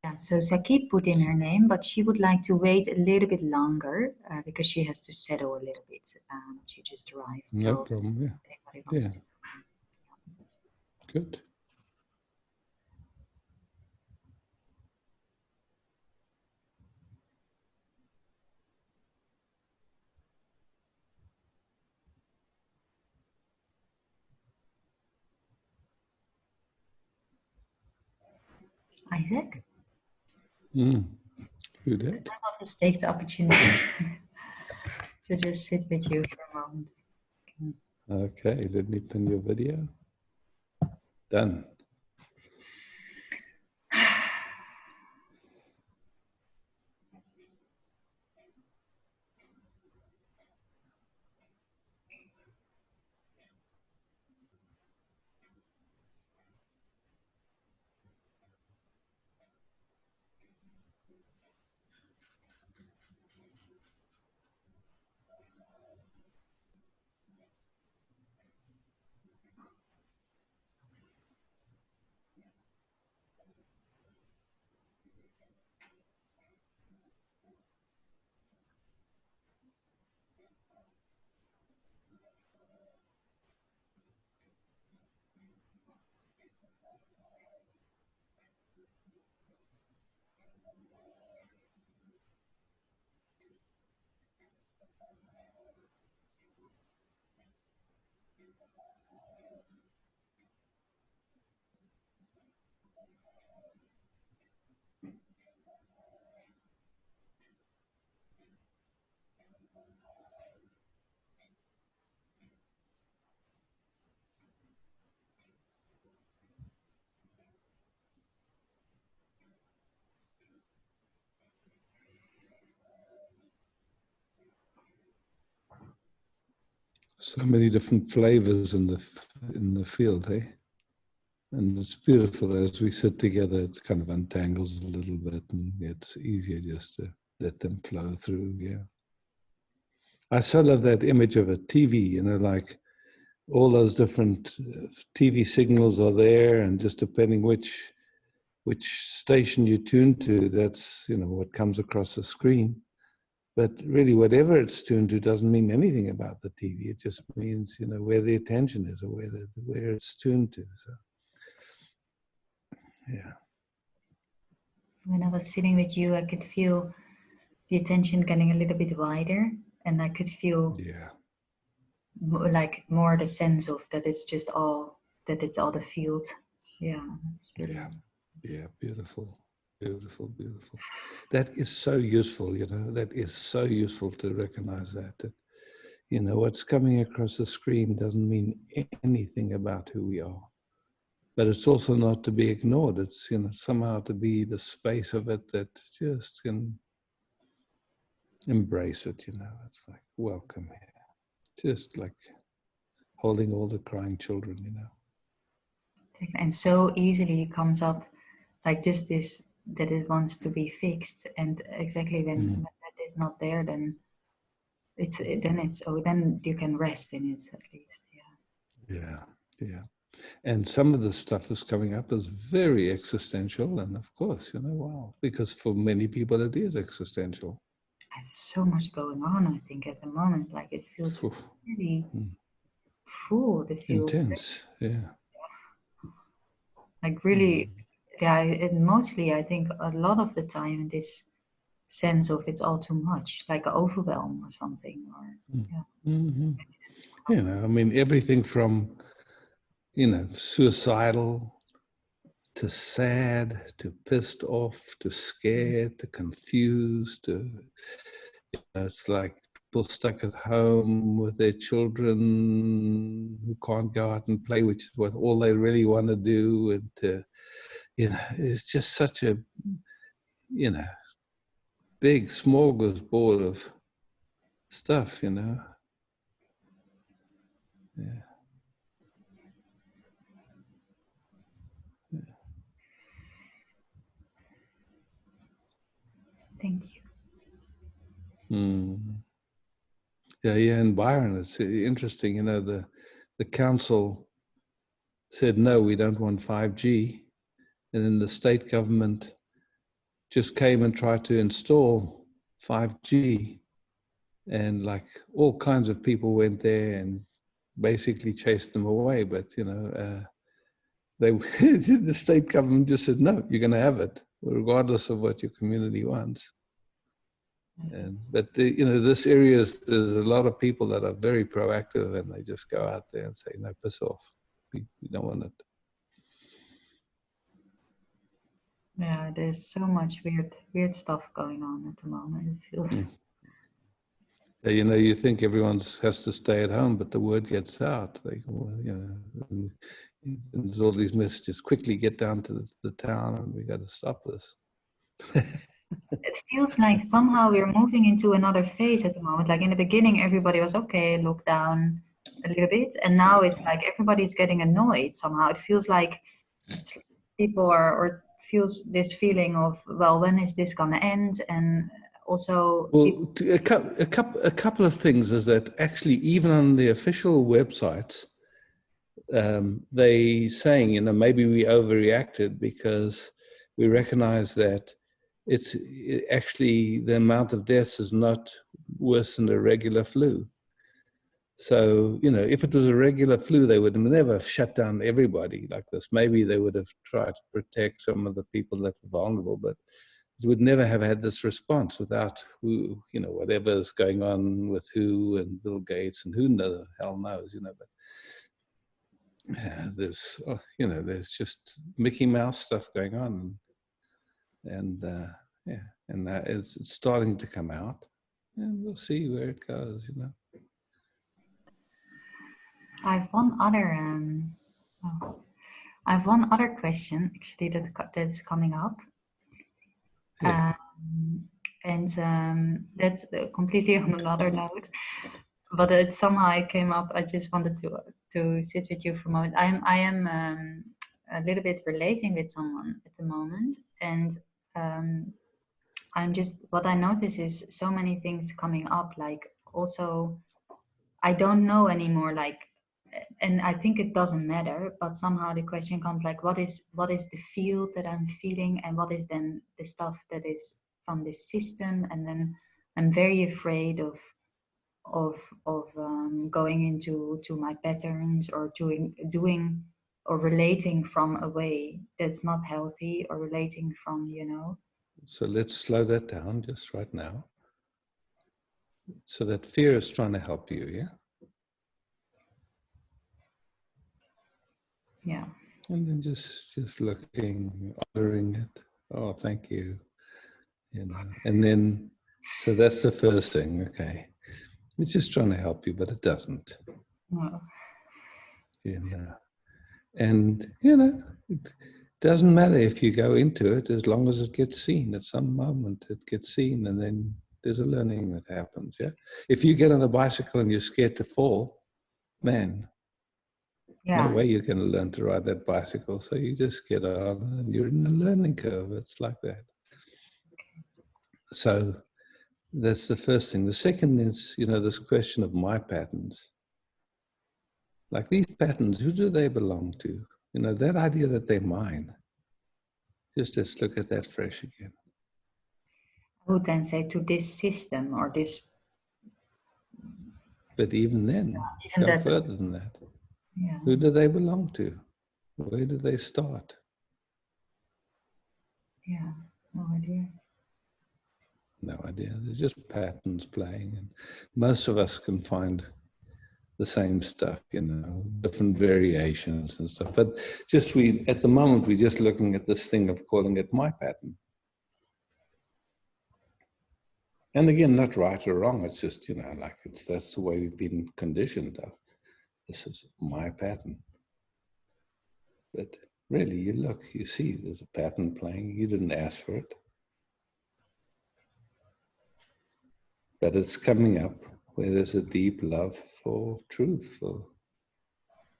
Yeah, so Saki put in her name, but she would like to wait a little bit longer because she has to settle a little bit. She just arrived. No so problem, yeah. everybody wants to. Good. Isaac? Who did? I want to take the opportunity to just sit with you for a moment. Okay, let me pin your video. Done. So many different flavors in the field, eh? And it's beautiful as we sit together. It kind of untangles a little bit, and it's easier just to let them flow through. Yeah. I so love that image of a TV. You know, like all those different TV signals are there, and just depending which station you tune to, that's what comes across the screen. But really, whatever it's tuned to doesn't mean anything about the TV. It just means, where the attention is or where it's tuned to. So, yeah. When I was sitting with you, I could feel the attention getting a little bit wider, and I could feel like more the sense of that it's just all the field. Yeah. Really Yeah. Beautiful. Beautiful, beautiful. That is so useful, that is so useful to recognize that, what's coming across the screen doesn't mean anything about who we are. But it's also not to be ignored. It's, somehow to be the space of it that just can embrace it, It's like, welcome here. Just like holding all the crying children, And so easily comes up like just this, that it wants to be fixed. And exactly when that is not there, then then you can rest in it at least. Yeah. And some of the stuff that's coming up is very existential. And of course, wow, because for many people it is existential. There's so much going on, I think, at the moment. Like it feels really full. It feels intense, yeah. Like really, and mostly I think a lot of the time this sense of it's all too much, like an overwhelm or something. I mean, everything from, suicidal to sad, to pissed off, to scared, to confused, to, it's like people stuck at home with their children who can't go out and play, which is what all they really want to do. And, it's just such a, big smorgasbord of stuff, Yeah. Thank you. Yeah, and Byron, it's interesting, the council said, no, we don't want 5G. And then the state government just came and tried to install 5G, and like all kinds of people went there and basically chased them away. But the state government just said, no, you're going to have it, regardless of what your community wants. But this area there's a lot of people that are very proactive, and they just go out there and say, no, piss off. We don't want it. Yeah, there's so much weird stuff going on at the moment. It feels. You think everyone has to stay at home, but the word gets out. And there's all these messages. Quickly get down to the town, and we got to stop this. It feels like somehow we're moving into another phase at the moment. Like in the beginning, everybody was okay, lockdown a little bit, and now it's like everybody's getting annoyed somehow. It feels like people or feels this feeling of, well, when is this gonna end? And also, well, a couple of things is that actually even on the official websites, they saying, maybe we overreacted because we recognize that it's actually the amount of deaths is not worse than a regular flu. So, if it was a regular flu, they would never have shut down everybody like this. Maybe they would have tried to protect some of the people that were vulnerable, but it would never have had this response without whatever's going on with who and Bill Gates and who the hell knows, but there's just Mickey Mouse stuff going on. And it's starting to come out, and we'll see where it goes, I have one other question actually that's coming up. Yeah. That's completely on another note, but it somehow came up. I just wanted to sit with you for a moment. I am a little bit relating with someone at the moment, and I'm just, what I notice is so many things coming up, like also I don't know anymore, like, and I think it doesn't matter, but somehow the question comes like, what is the field that I'm feeling, and what is then the stuff that is from this system? And then I'm very afraid of going into my patterns, or doing or relating from a way that's not healthy, or relating from, So let's slow that down just right now. So that fear is trying to help you, yeah? Yeah. And then just looking, honoring it. Oh, thank you. And then, so that's the first thing, okay. It's just trying to help you, but it doesn't. No. And, it doesn't matter if you go into it, as long as it gets seen. At some moment it gets seen, and then there's a learning that happens, yeah? If you get on a bicycle and you're scared to fall, man, no way you're going to learn to ride that bicycle. So you just get on and you're in a learning curve. It's like that. So that's the first thing. The second is, this question of my patterns. Like these patterns, who do they belong to? That idea that they're mine. Just let's look at that fresh again. I would then say to this system or this. But even then, go further than that. Yeah. Who do they belong to? Where do they start? Yeah, no idea. No idea. There's just patterns playing, and most of us can find the same stuff, different variations and stuff. But at the moment, we're just looking at this thing of calling it my pattern. And again, not right or wrong. It's just, that's the way we've been conditioned. This is my pattern. But really, you look, you see there's a pattern playing. You didn't ask for it. But it's coming up where there's a deep love for truth,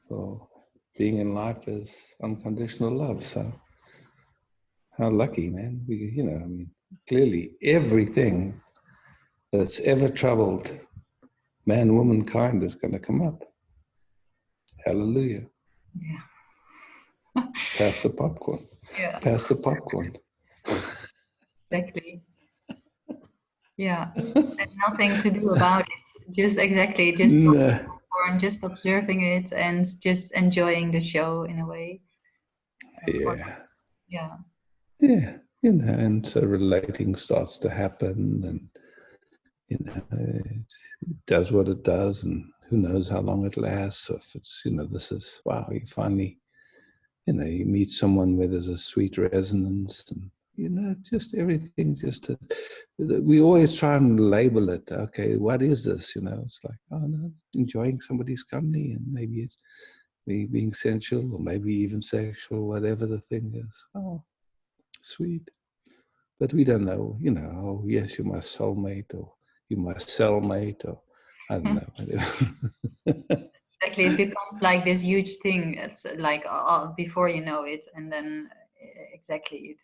for being in life is unconditional love. So how lucky, man. Clearly everything that's ever troubled man, womankind is going to come up. Hallelujah. Yeah. Pass the popcorn. Yeah. Pass the popcorn. Exactly. Yeah. And nothing to do about it. Just exactly, just No. popcorn, just observing it and just enjoying the show in a way. Yeah. Yeah. Yeah. You know, and so relating starts to happen, and you know, it does what it does, and who knows how long it lasts. If it's, you know, this is, wow, you finally, you know, you meet someone where there's a sweet resonance, and, you know, just everything, we always try and label it. Okay, what is this? You know, it's like, oh no, enjoying somebody's company, and maybe it's me being sensual, or maybe even sexual, whatever the thing is. Oh, sweet. But we don't know, you know, oh, yes, you're my soulmate, or you're my cellmate, or I don't know. Exactly. It becomes like this huge thing. It's like before you know it, and then exactly it.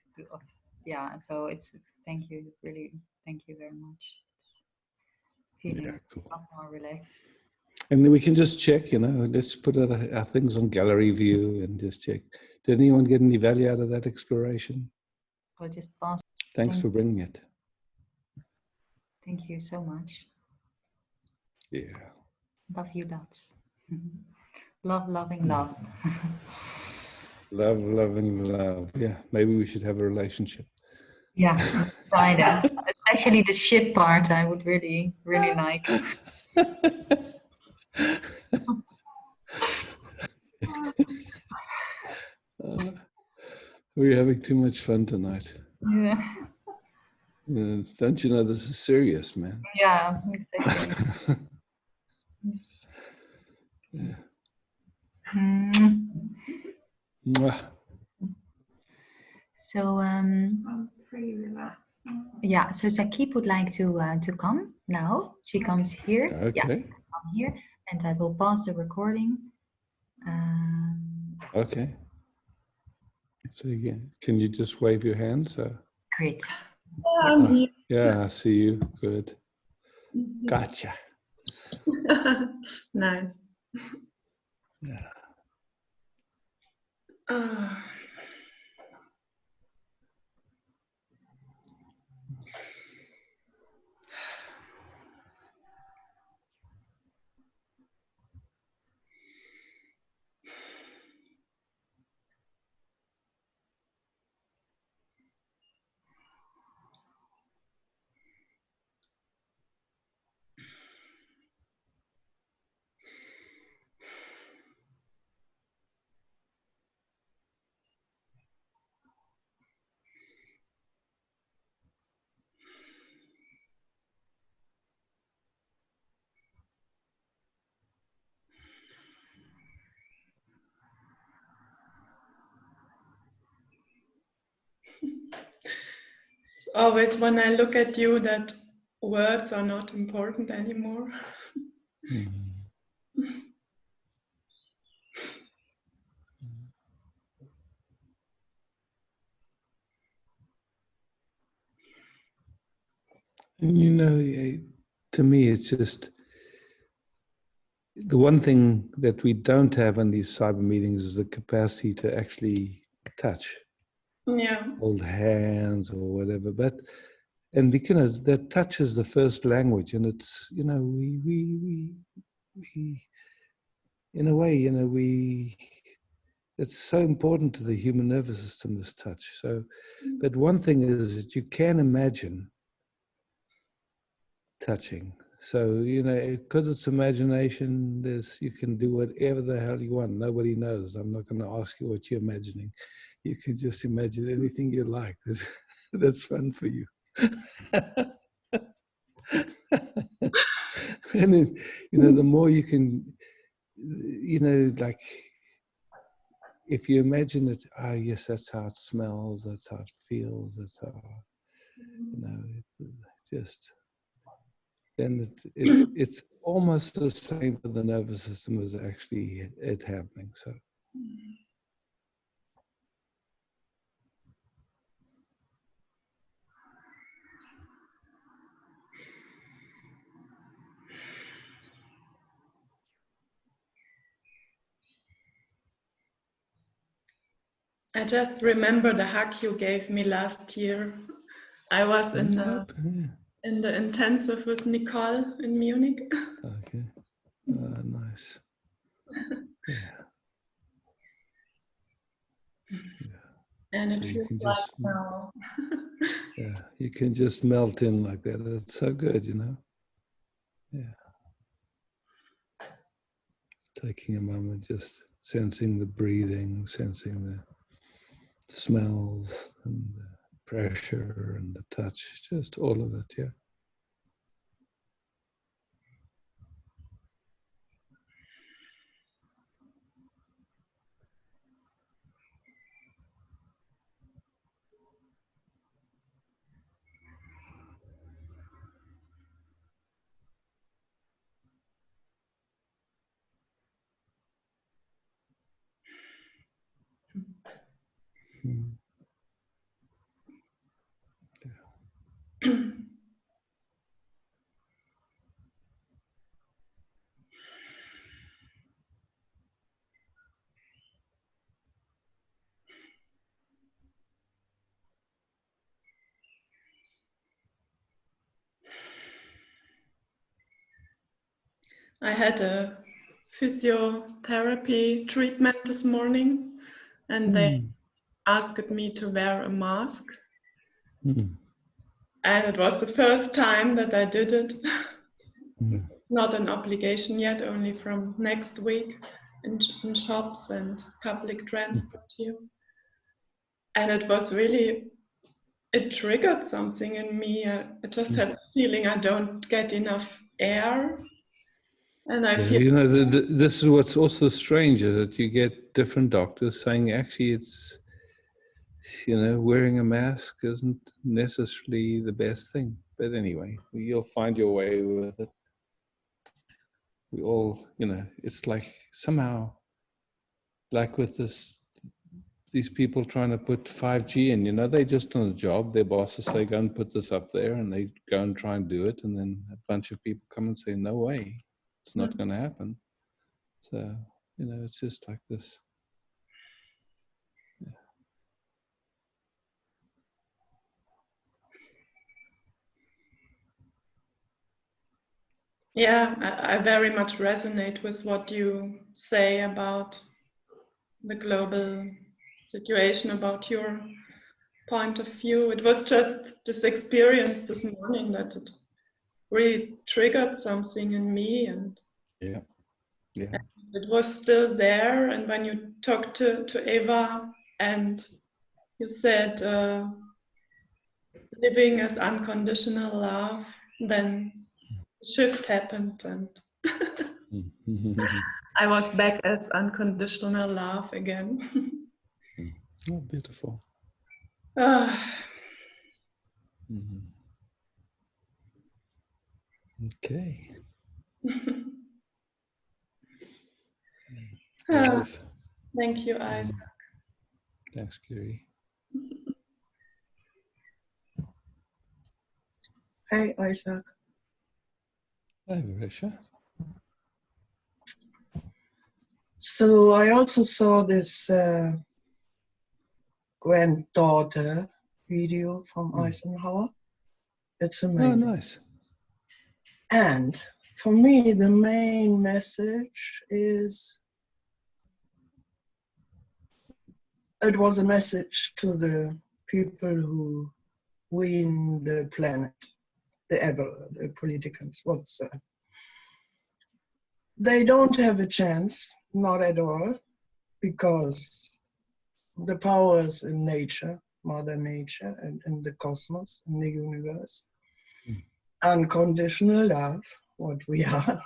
Yeah. So it's thank you, really, thank you very much. Feeling Yeah, a cool. lot more relaxed. And then we can just check, you know, let's put our things on gallery view and just check. Did anyone get any value out of that exploration? I'll just pass. Thanks for bringing it. Thank you so much. Yeah. Love you lots. Love, loving, love. Love, loving, love. Yeah, maybe we should have a relationship. Yeah, try that. Especially the ship part, I would really, really like. We're having too much fun tonight. Yeah. Don't you know this is serious, man? Yeah, exactly. Yeah. So pretty relaxed. yeah, so Sakib would like to come now. She comes here. Okay. Yeah, come here, and I will pause the recording. Okay. So again, can you just wave your hands? Great. Yeah, I see you. Good. Gotcha. Nice. Yeah. Always when I look at you that words are not important anymore. And you know, to me, it's just the one thing that we don't have in these cyber meetings is the capacity to actually touch, hold hands or whatever. And because that touch is the first language, and it's, you know, we in a way, you know, it's so important to the human nervous system, this touch. So, but one thing is that you can imagine touching. So, you know, because it's imagination, you can do whatever the hell you want. Nobody knows. I'm not going to ask you what you're imagining. You can just imagine anything you like. That's fun for you. And then, you know, the more you can, you know, like, if you imagine it, yes, that's how it smells, that's how it feels, that's how, you know, then it's almost the same for the nervous system as actually it happening. So. I just remember the hug you gave me last year I was in Yeah. the intensive with Nicole in Munich. Okay. Nice. Yeah. And it So you feels can like just, now. yeah, you can just melt in like that. It's so good, you know. Yeah. Taking a moment, just sensing the breathing, sensing the smells and the pressure and the touch, just all of it, yeah. Mm. I had a physiotherapy treatment this morning, and they asked me to wear a mask. Mm. And it was the first time that I did it. Mm. Not an obligation yet, only from next week in shops and public transport here. And it was really, it triggered something in me. I just had the feeling I don't get enough air. And I feel, You know, this is what's also strange, is that you get different doctors saying actually it's, you know, wearing a mask isn't necessarily the best thing. But anyway, you'll find your way with it. We all, you know, it's like somehow, like with these people trying to put 5G in, you know, they just on a job. Their bosses say, go and put this up there, and they go and try and do it. And then a bunch of people come and say, no way, it's not going to happen. So, you know, it's just like this. yeah, I very much resonate with what you say about the global situation, about your point of view. It was just this experience this morning that it really triggered something in me, and Yeah. it was still there. And when you talked to Eva and you said living as unconditional love, then the shift happened, and I was back as unconditional love again. Oh, beautiful. Okay. Love. Thank you, Isaac. Thanks, Kiri. Hey, Isaac. Hi, Varesha. So I also saw this granddaughter video from Eisenhower. It's amazing. Oh, nice. And for me, the main message is, it was a message to the people who win the planet, the politicians. They don't have a chance, not at all, because the powers in nature, Mother Nature, and in the cosmos, in the universe, unconditional love, what we are,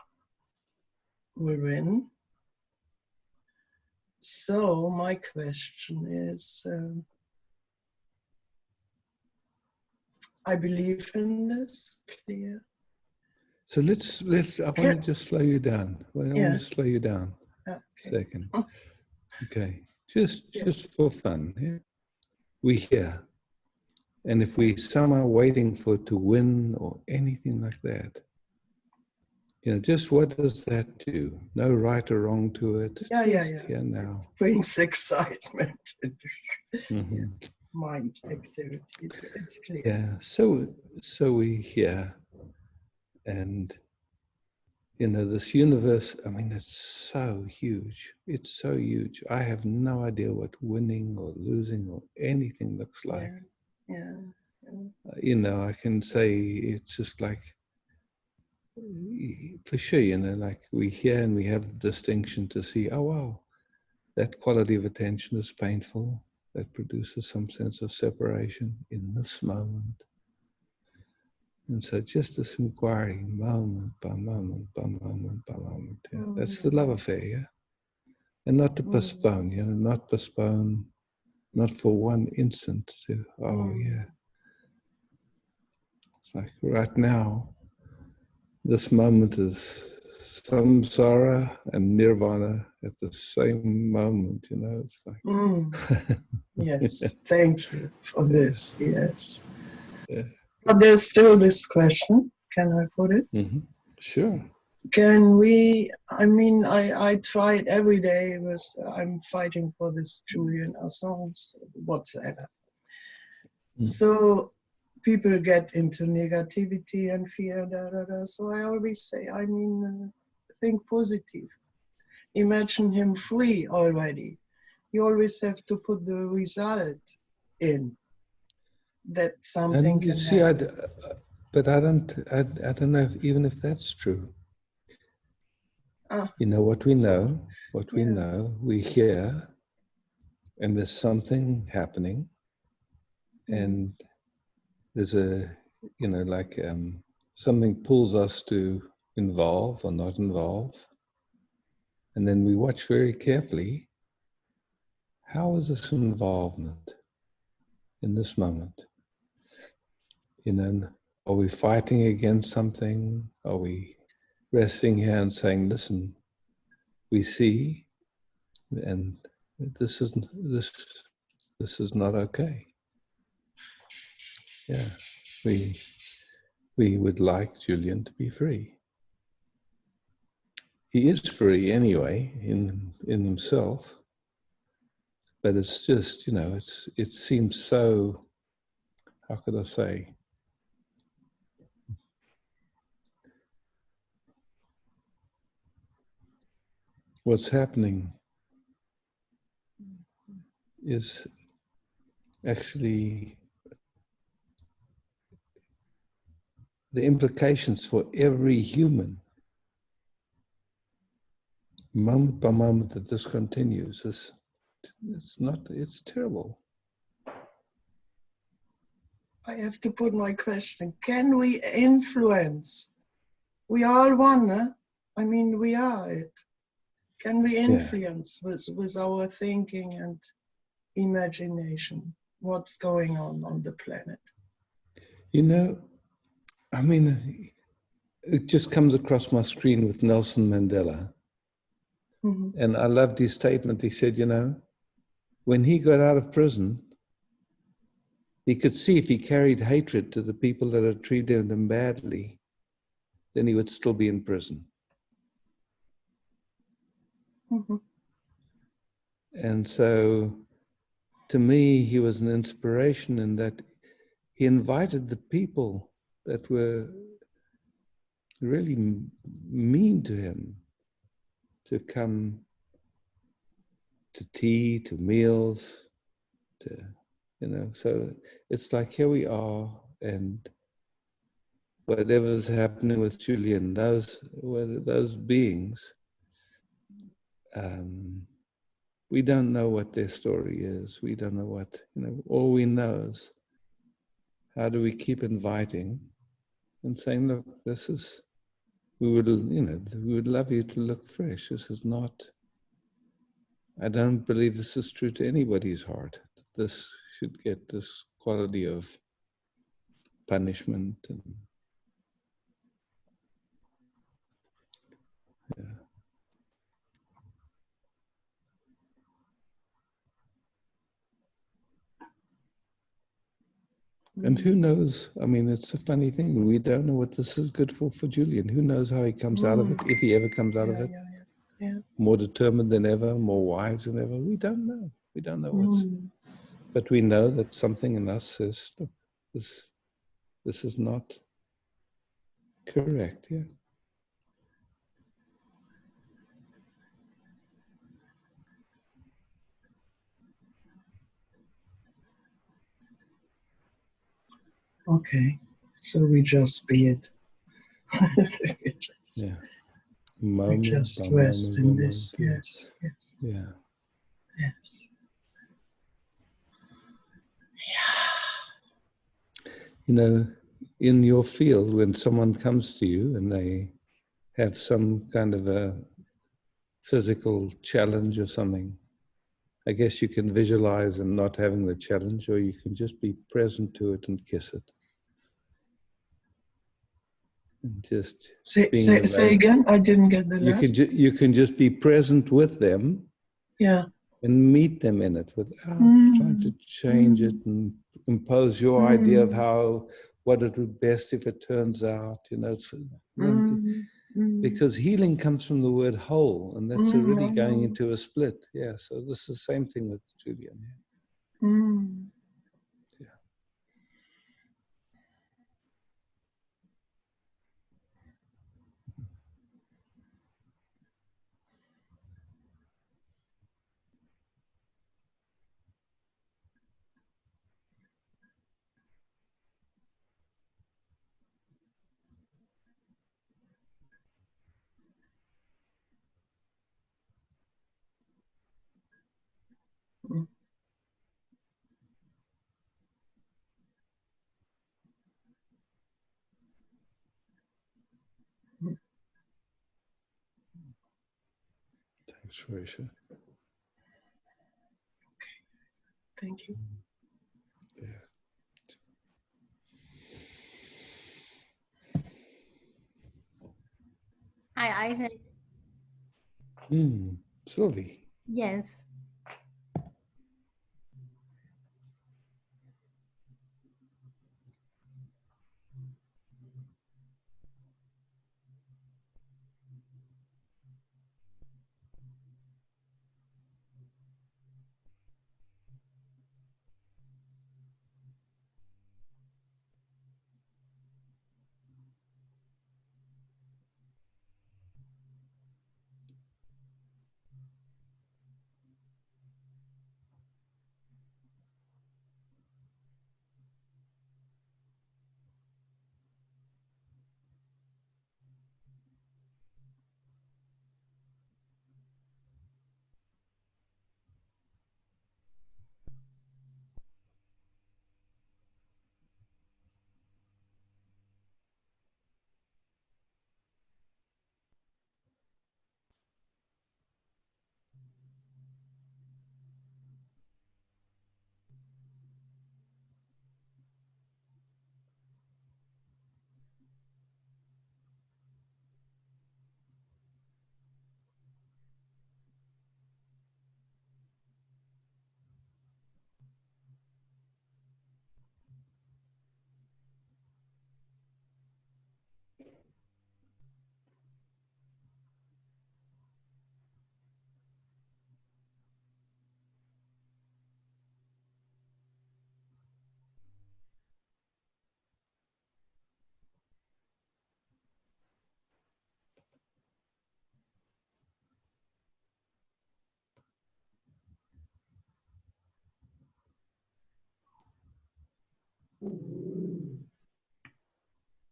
will win. So my question is, I believe in this, clear. So let's. I want to just slow you down. I want to slow you down a second. Okay, just for fun. Yeah? We hear, and if we somehow waiting for it to win or anything like that, you know, just what does that do? No right or wrong to it. Yeah. Here now. It brings excitement. mind activity. It's clear. Yeah. So we hear, and this universe, I mean, it's so huge. It's so huge. I have no idea what winning or losing or anything looks like. Yeah. I can say it's just like, for sure, like we hear and we have the distinction to see, oh, wow, that quality of attention is painful. That produces some sense of separation in this moment. And so just this inquiry, moment by moment by moment by moment. Yeah. That's the love affair, yeah? And not to postpone, not postpone, not for one instant to, yeah. It's like right now, this moment is samsara and nirvana at the same moment, It's like... Yes, thank you for this, yes. Yes. But there's still this question, can I put it? Mm-hmm. Sure. Can we, I try it every day, I'm fighting for this Julian Assange, whatsoever. So people get into negativity and fear, so I always say, think positive. Imagine him free already. You always have to put the result in, that something can happen. But I don't know even if that's true. What we know, we hear, and there's something happening, and there's something pulls us to involve or not involve, and then we watch very carefully. How is this involvement in this moment? Are we fighting against something? Are we resting here and saying, listen, we see, and this is not okay. Yeah, we would like Julian to be free. He is free anyway in himself, but it's just, it seems so, how could I say? What's happening is actually the implications for every human, moment by moment that this continues, it's terrible. I have to put my question. Can we influence? We are one, huh? We are it. Can we influence with our thinking and imagination what's going on the planet? It just comes across my screen with Nelson Mandela. And I loved his statement. He said, when he got out of prison, he could see if he carried hatred to the people that had treated him badly, then he would still be in prison. And so, to me, he was an inspiration in that he invited the people that were really mean to him to come to tea, to meals, so it's like, here we are, and whatever's happening with Julian, those beings, we don't know what their story is. We don't know what, all we know is, how do we keep inviting and saying, look, we would love you to look fresh. This is not, I don't believe this is true to anybody's heart. This should get this quality of punishment and And who knows? It's a funny thing. We don't know what this is good for Julian. Who knows how he comes out of it, if he ever comes out of it. Yeah. More determined than ever, more wise than ever. We don't know. We don't know but we know that something in us says, look, this is not correct. Yeah. Okay, so we just be it. We just rest in this. Yes, yes. Yeah. Yes. You know, in your field, when someone comes to you and they have some kind of a physical challenge or something, I guess you can visualize them not having the challenge, or you can just be present to it and kiss it. And just say again. I didn't get the last. You can just be present with them. Yeah. And meet them in it without trying to change it and impose your idea of what it would best if it turns out, you know. Because healing comes from the word whole, and that's already going into a split. Yeah, so this is the same thing with Julian. Yeah. Thanks, Risha. Thank you. Yeah. Hi, Isaac. Sylvie. Yes.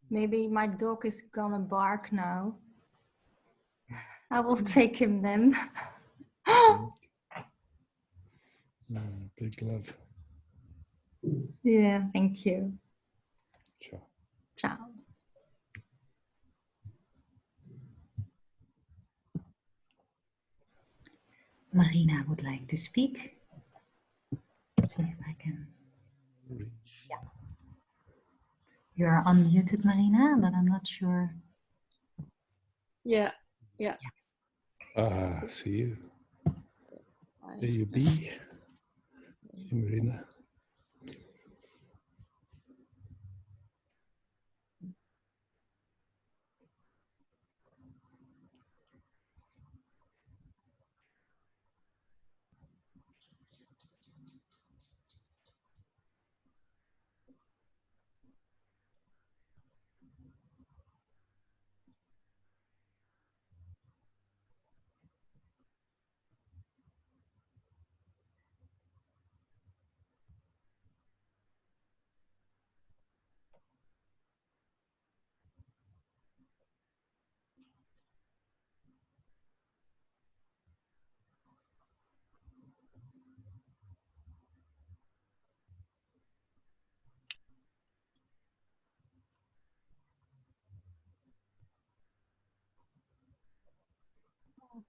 Maybe my dog is gonna bark now. I will take him then. Big love. Yeah, thank you. Ciao. Ciao. Marina would like to speak. See if I can. Yeah. You are unmuted, Marina, but I'm not sure. Yeah. See you. There you be. See you, Marina.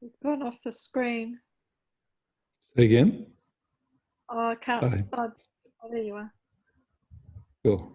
We've gone off the screen. Say again? Oh, I can't. Hi. Oh, there you are. Sure.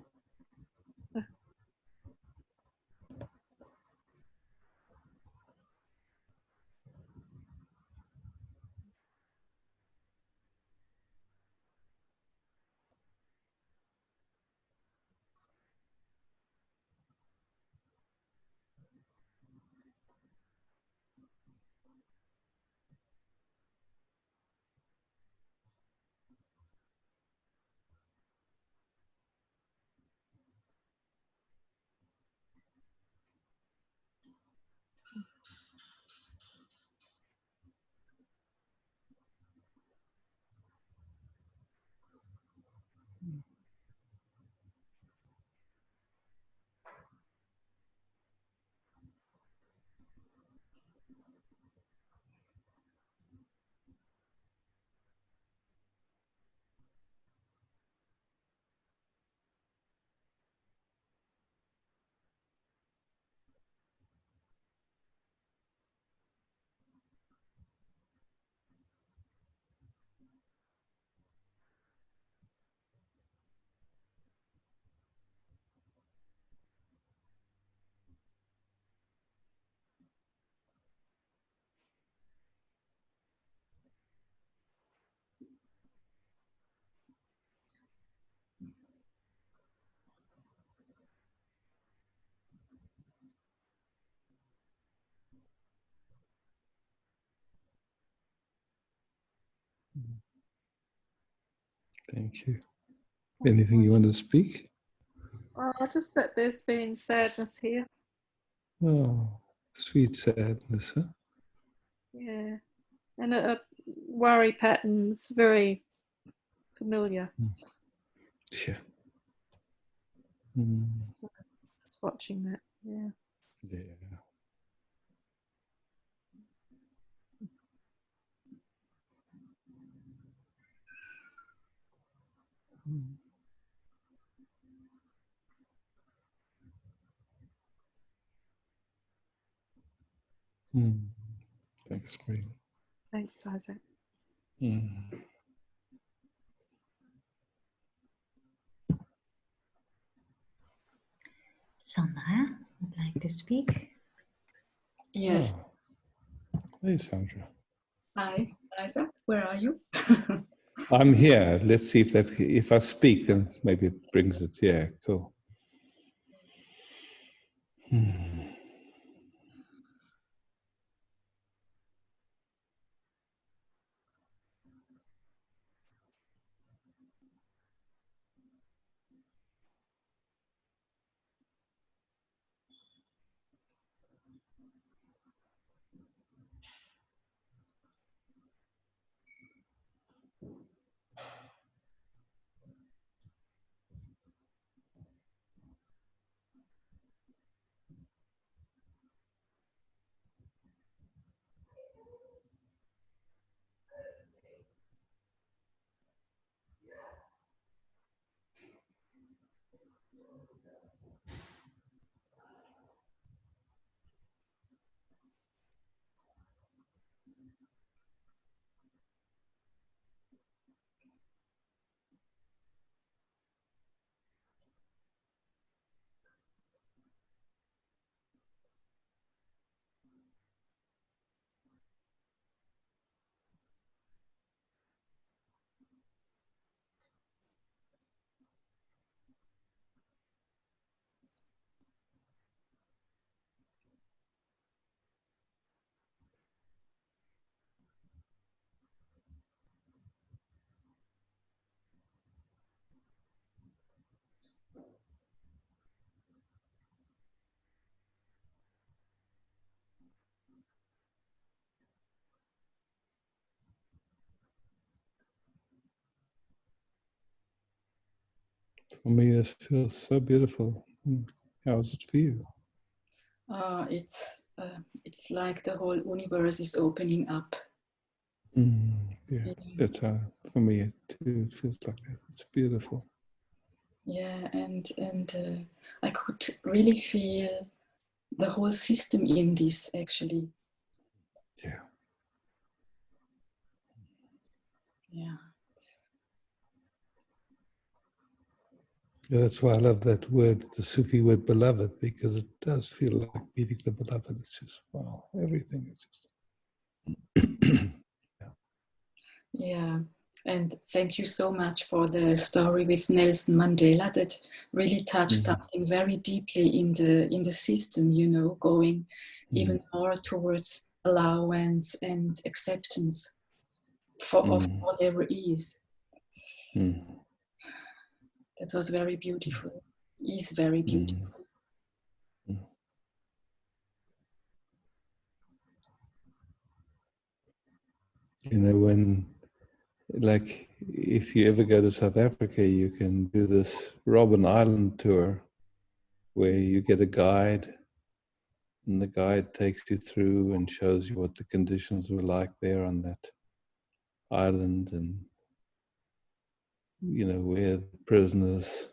Thank you. Anything you want to speak? Oh, just that there's been sadness here. Oh, sweet sadness, huh? Yeah. And a worry pattern. It's very familiar. Yeah. Mm. So just watching that. Yeah. Yeah. Mm. Mm. Thanks, Greg. Thanks, Isaac. Mm. Sandra would like to speak. Yes. Oh. Hey, Sandra. Hi, Isaac. Where are you? I'm here. Let's see if I speak, then maybe it brings it. Yeah, cool. Hmm. For me, it feels so beautiful. How's it for you? It's like the whole universe is opening up. Yeah, that's how, for me, it too feels like that. It's beautiful. Yeah, and I could really feel the whole system in this, actually. Yeah. Yeah. Yeah, that's why I love that word, the Sufi word beloved, because it does feel like meeting the beloved. It's just, wow, everything is just. Yeah. And thank you so much for the story with Nelson Mandela that really touched something very deeply in the system, you know, going even more towards allowance and acceptance of whatever is. That was very beautiful. Is very beautiful. You know, when, like, if you ever go to South Africa, you can do this Robben Island tour where you get a guide, and the guide takes you through and shows you what the conditions were like there on that island, and you know, where the prisoners,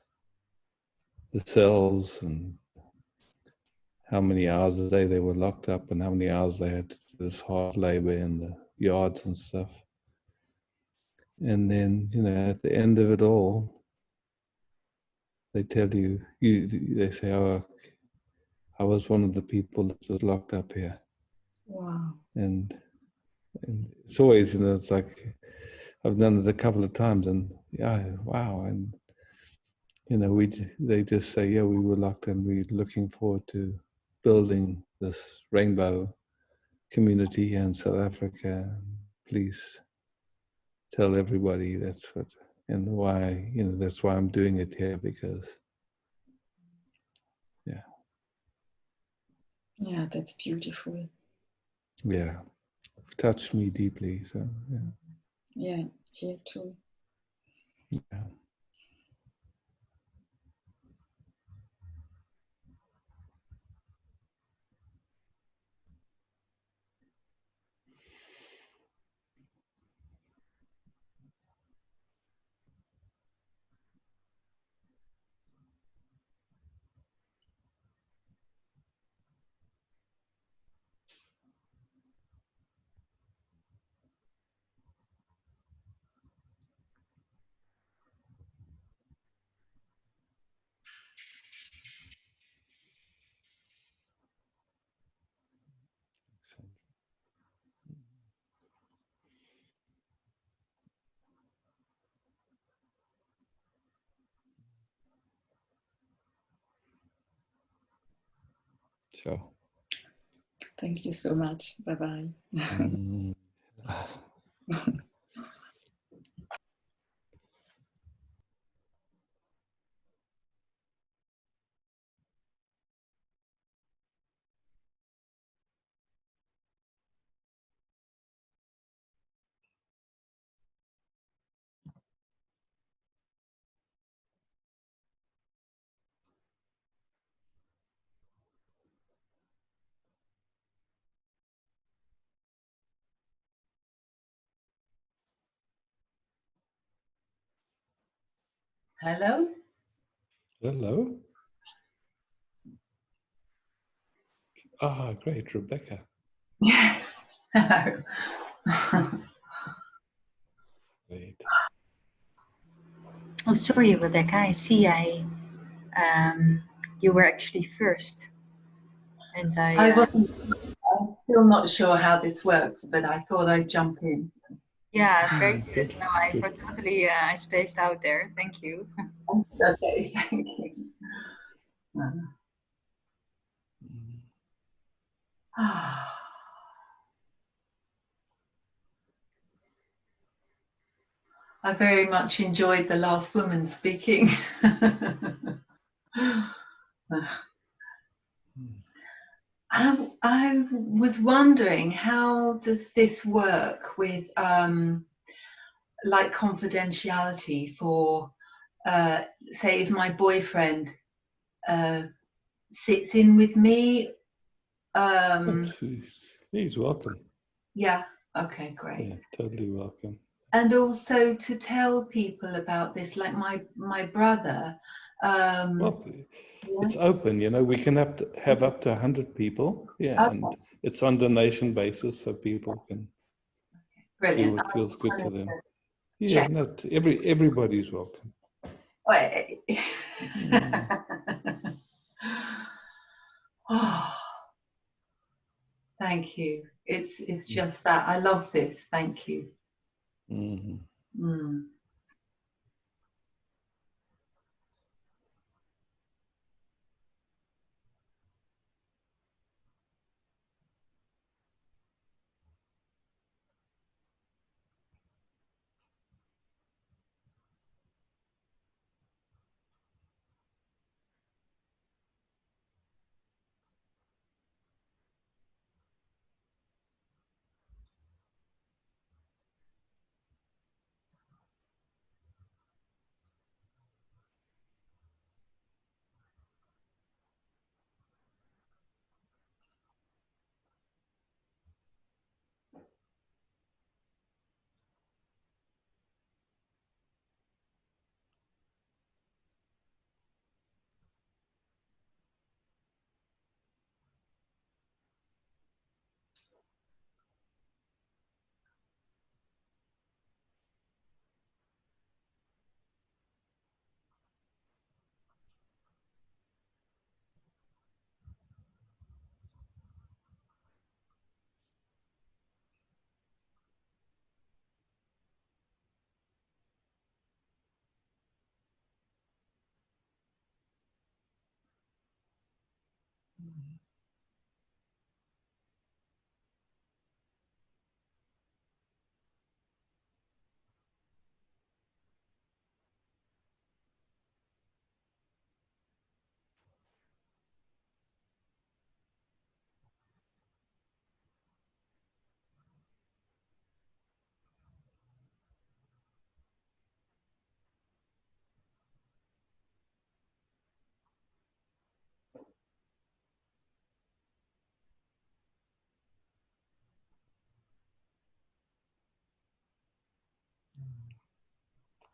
the cells, and how many hours a day they were locked up, and how many hours they had to do this hard labor in the yards and stuff. And then, you know, at the end of it all, they tell you, they say, oh, I was one of the people that was locked up here. Wow. And it's always, you know, it's like, I've done it a couple of times, and yeah, wow. And, you know, they just say, yeah, we were locked, and we're looking forward to building this rainbow community in South Africa. Please tell everybody that's what, and why, you know, that's why I'm doing it here, because, yeah. Yeah, that's beautiful. Yeah, touched me deeply, so, yeah. Yeah, here too. Yeah. So. Thank you so much. Bye-bye. Hello? Hello? Ah, great, Rebecca. Yes. Hello. Great. Oh, sorry, Rebecca. I see you were actually first. And I'm still not sure how this works, but I thought I'd jump in. yeah, very good. No, I spaced out there. Thank you. Okay, thank you. I very much enjoyed the last woman speaking. I was wondering, how does this work with like confidentiality for, say, if my boyfriend sits in with me? He's welcome. Yeah, okay, great. Yeah, totally welcome. And also to tell people about this, like my brother. Well, it's open, you know, we can have up to 100 people. Yeah, okay. And it's on donation basis, so people can Brilliant. do what feels good to them. Yeah, check. not everybody's welcome. Oh, thank you. It's just that I love this. Thank you. Mm.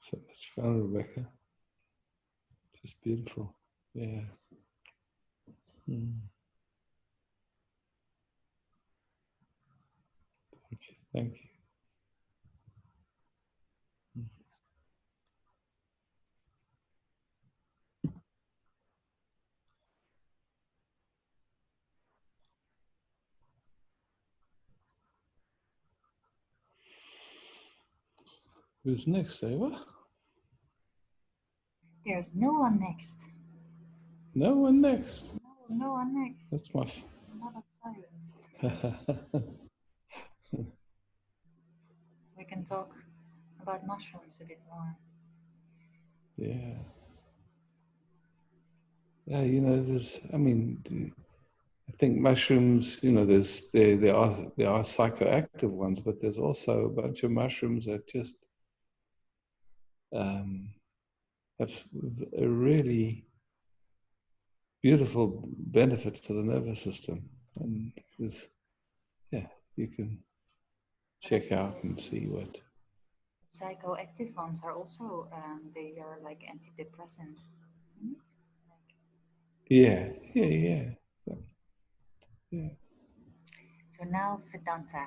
So much fun, Rebecca. Just beautiful. Yeah. Thank you. Who's next, Eva? There's no one next. No one next. No one next. That's my. A lot of silence. We can talk about mushrooms a bit more. Yeah. Yeah, you know, there's. I mean, I think mushrooms. You know, there are psychoactive ones, but there's also a bunch of mushrooms that just. That's a really beautiful benefit for the nervous system, and there's, yeah, you can check out and see what. Psychoactive ones are also they are like antidepressant. Yeah. So now Vedanta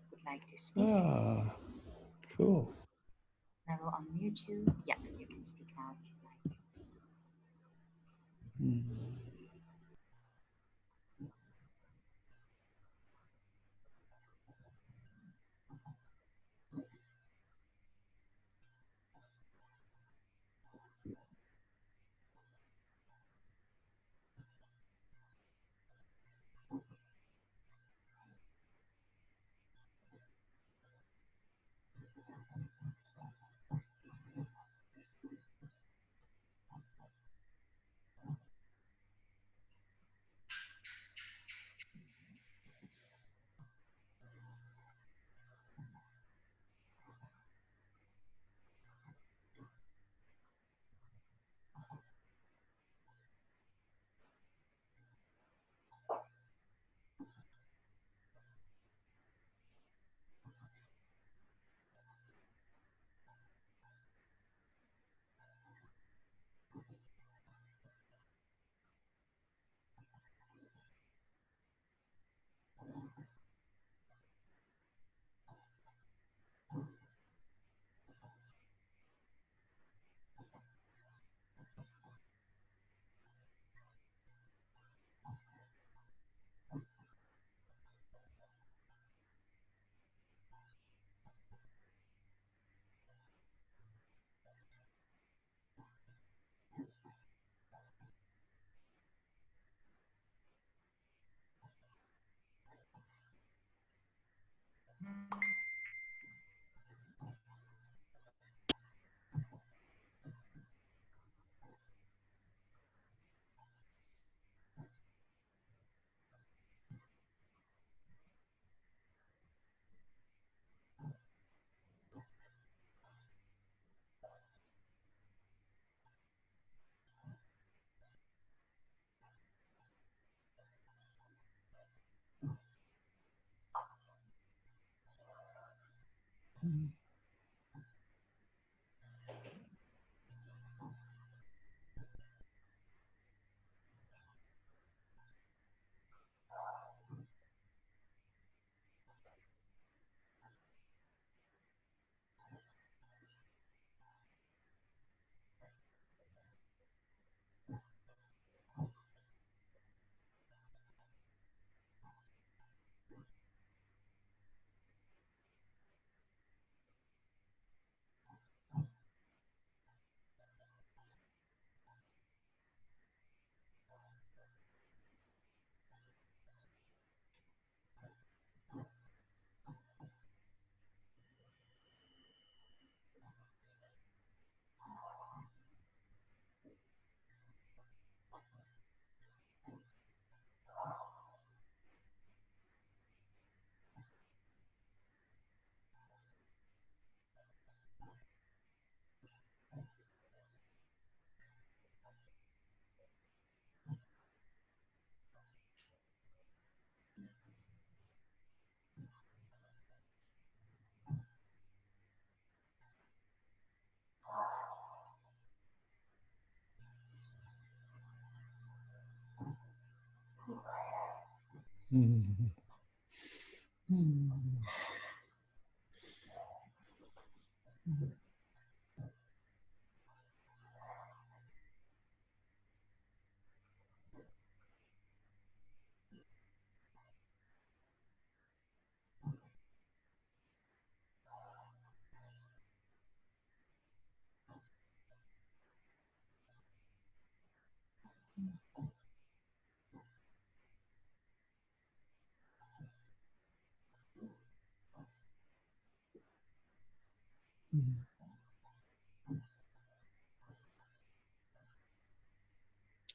would like to speak. Ah, cool. I will unmute you. Yeah, you can speak now if you like.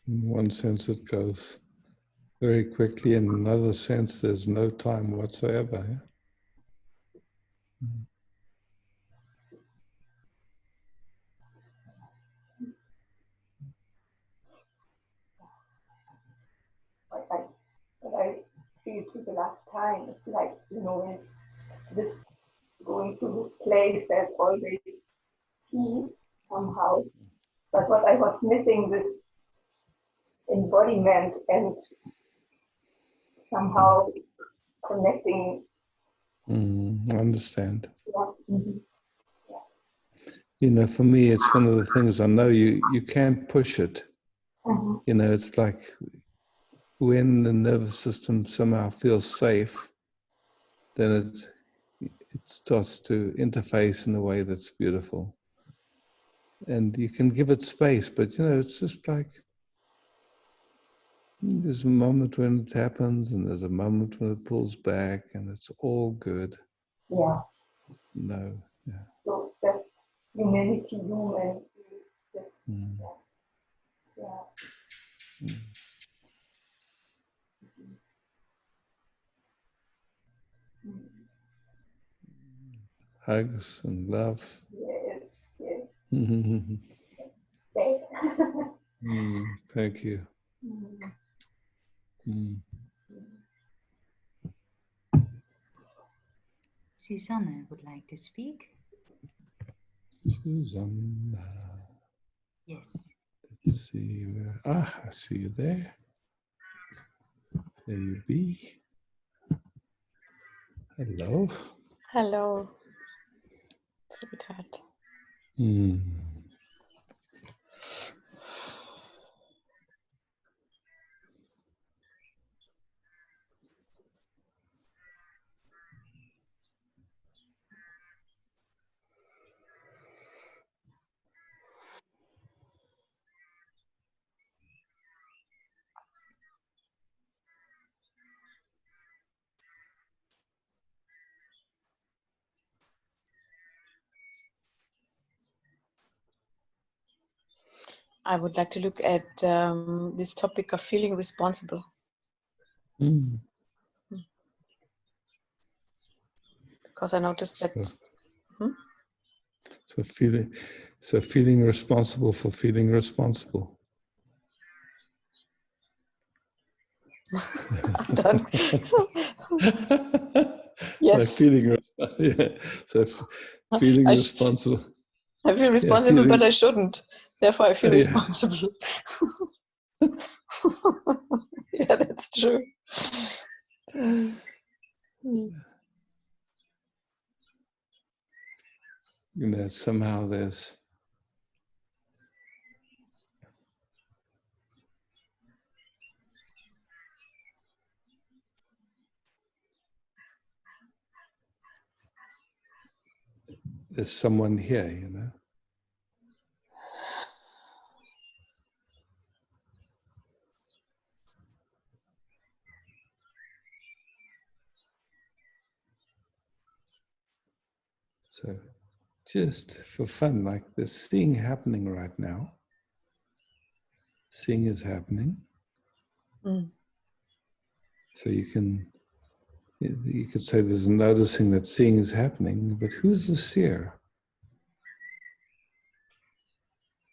In one sense, it goes very quickly. In another sense, there's no time whatsoever. Yeah? What I feel to the last time, it's like, you know, when this going to this place, there's always peace somehow. But what I was missing, this embodiment and somehow connecting. I understand. Yeah. Mm-hmm. You know, for me, it's one of the things I know you can't push it. Mm-hmm. You know, it's like when the nervous system somehow feels safe, then it starts to interface in a way that's beautiful. And you can give it space, but you know, it's just like there's a moment when it happens, and there's a moment when it pulls back, and it's all good. Yeah. No. Yeah. So that's humanity, human. Mm. Yeah. Mm. Hugs and love. Yes, yes. Thank you. Susanna would like to speak. Susanna. Yes. Let's see where. I see you there. There you be. Hello. Hello, sweetheart. I would like to look at this topic of feeling responsible. Because I noticed that. So feeling responsible for feeling responsible. Yes. feeling responsible. I feel responsible, but I shouldn't. Therefore, I feel responsible. Yeah, that's true. Somehow there's someone here, So just for fun, like there's seeing happening right now. Seeing is happening. So you could say there's a noticing that seeing is happening, but who's the seer?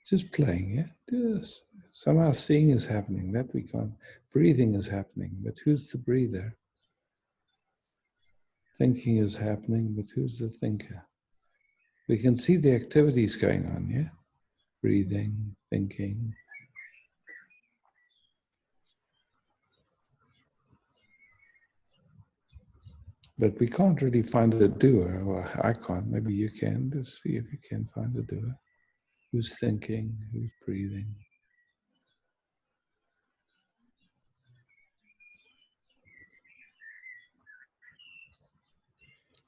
Just playing, yeah? Just somehow seeing is happening, that we can't. Breathing is happening, but who's the breather? Thinking is happening, but who's the thinker? We can see the activities going on, yeah? Breathing, thinking. But we can't really find a doer, or I can't, maybe you can, just see if you can find a doer. Who's thinking, who's breathing.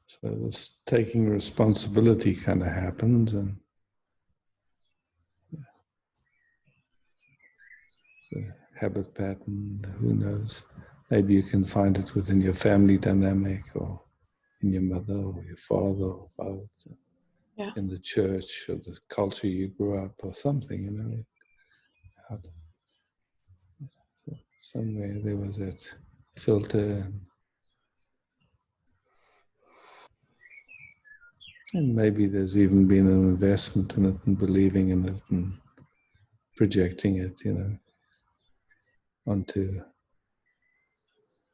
So this taking responsibility kind of happens, and the habit pattern, who knows? Maybe you can find it within your family dynamic, or in your mother, or your father, or both. Yeah. In the church, or the culture you grew up, or something, somewhere there was that filter. And maybe there's even been an investment in it and believing in it and projecting it, onto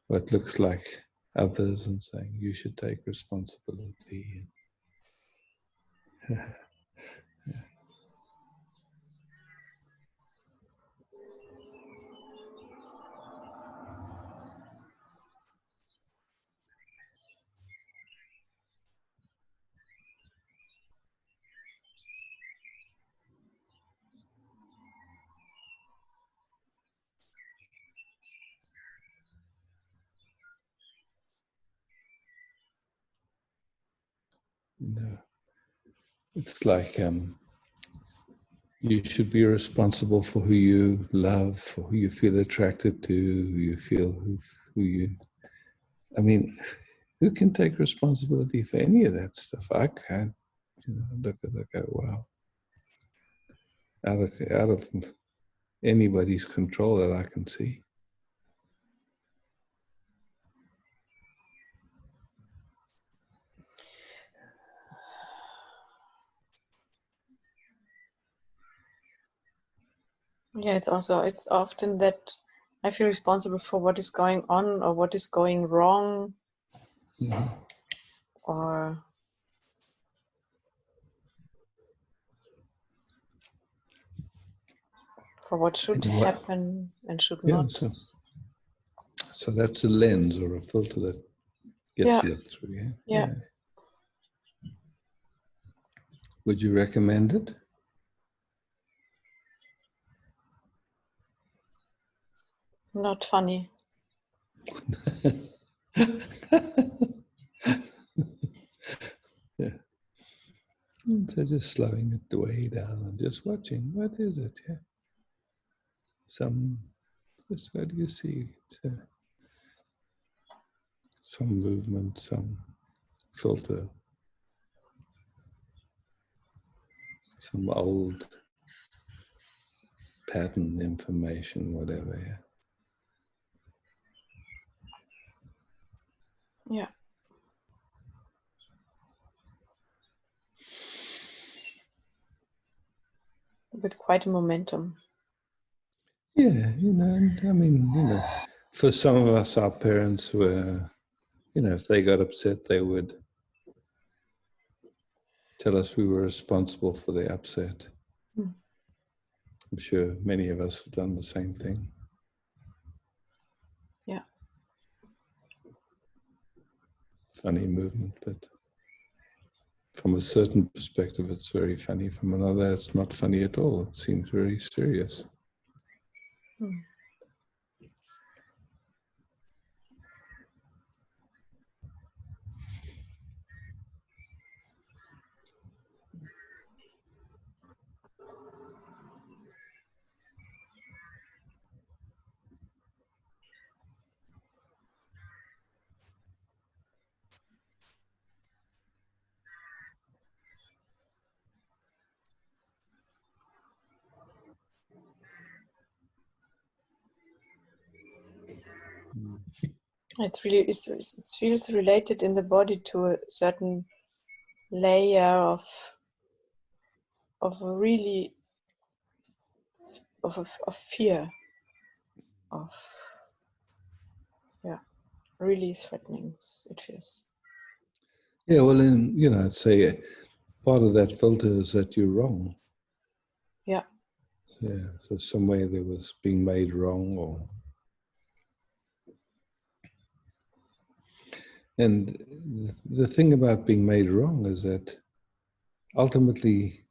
what looks like others and saying you should take responsibility. It's like you should be responsible for who you love, for who you feel attracted to, who you feel, who you. I mean, who can take responsibility for any of that stuff? I can't. Look at it, go, wow. Out of anybody's control that I can see. Yeah, it's often that I feel responsible for what is going on or what is going wrong, or for what should happen and should not. So that's a lens or a filter that gets looked through, yeah. Would you recommend it? Not funny. Yeah. So just slowing it way down and just watching. What is it? Yeah. Just what do you see? It's some movement, some filter, some old pattern information, whatever. Yeah. With quite a momentum. Yeah, I mean, for some of us, our parents were if they got upset, they would tell us we were responsible for their upset. I'm sure many of us have done the same thing. Yeah. Funny movement, but from a certain perspective, it's very funny. From another, it's not funny at all. It seems very serious. It feels related in the body to a certain layer of really of fear, of really threatening. It feels. Yeah, well, I'd say part of that filter is that you're wrong. Yeah. Yeah, so some way there was being made wrong, or. And the thing about being made wrong is that ultimately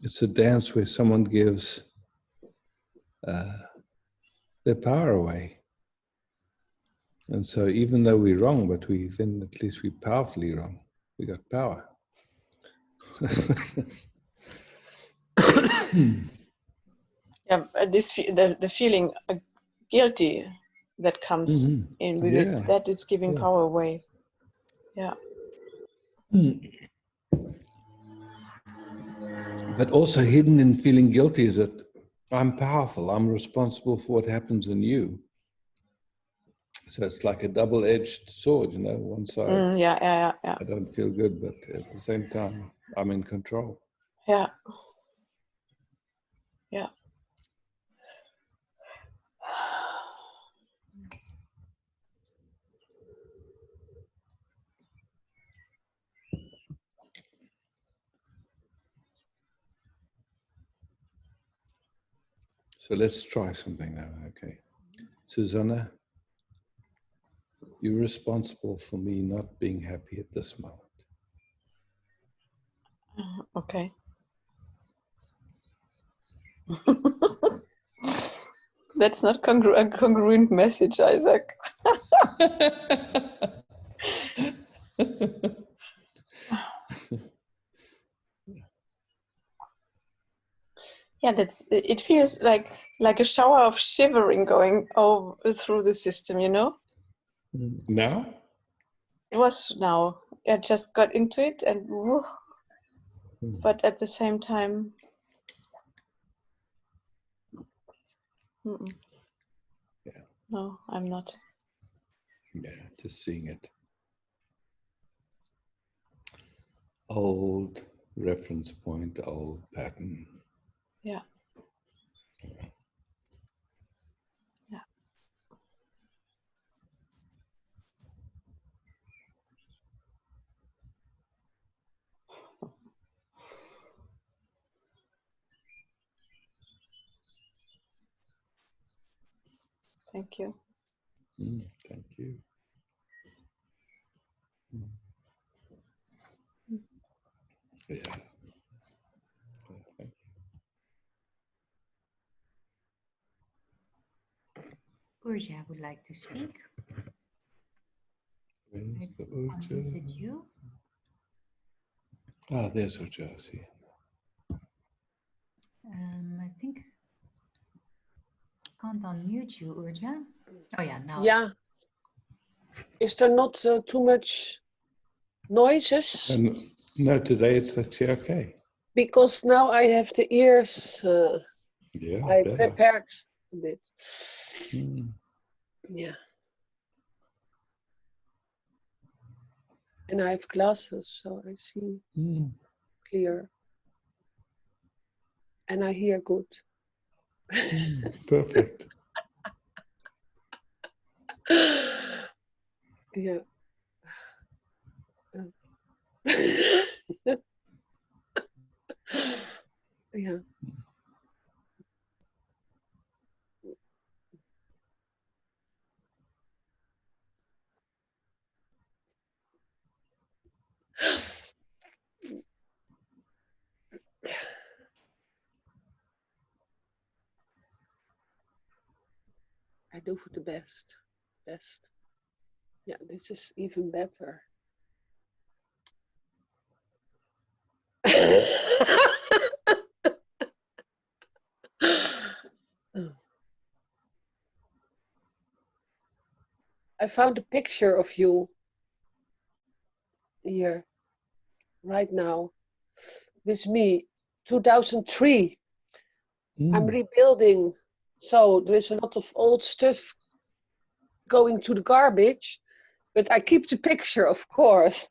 it's a dance where someone gives their power away. And so even though we're wrong, but then at least we're powerfully wrong. We got power. Yeah, the feeling guilty that comes in with it, that it's giving power away. Yeah. But also hidden in feeling guilty is that I'm powerful. I'm responsible for what happens in you. So it's like a double-edged sword, one side. Yeah. I don't feel good, but at the same time, I'm in control. Yeah. Yeah. So let's try something now, okay? Susanna, you're responsible for me not being happy at this moment. Okay. That's not a congruent message, Isaac. Yeah, it feels like a shower of shivering going over through the system, Now? It was now. I just got into it and but at the same time yeah. No, I'm not. Yeah, just seeing it. Old reference point, old pattern. Yeah. Yeah. Thank you. Thank you. Yeah. Thank you. Urja would like to speak. Where's the Urja? You? Ah, there's Urja, I see. I think can't unmute you, Urja. Oh yeah, now. Yeah. Is there not too much noises? No, today it's actually okay. Because now I have the ears. Yeah, I better. prepared a bit. Yeah. And I have glasses, so I see clear. And I hear good. Perfect. Yeah. Yeah. I do for the best. Best. Yeah, this is even better. I found a picture of you here right now with me, 2003. I'm rebuilding, so there is a lot of old stuff going to the garbage, but I keep the picture, of course.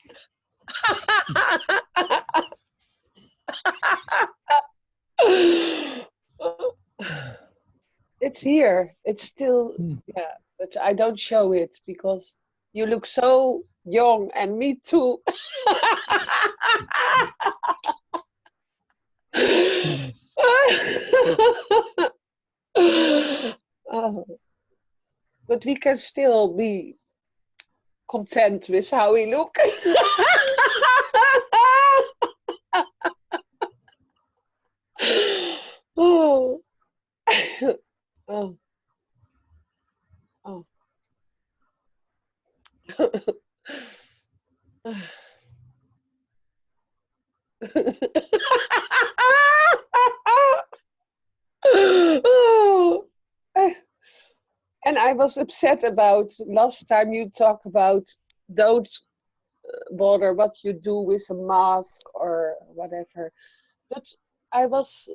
It's here. It's still, yeah, but I don't show it because you look so young, and me too. Oh, but we can still be content with how we look. Oh. Oh. Oh. Oh. And I was upset about last time you talked about don't bother what you do with a mask or whatever. But I was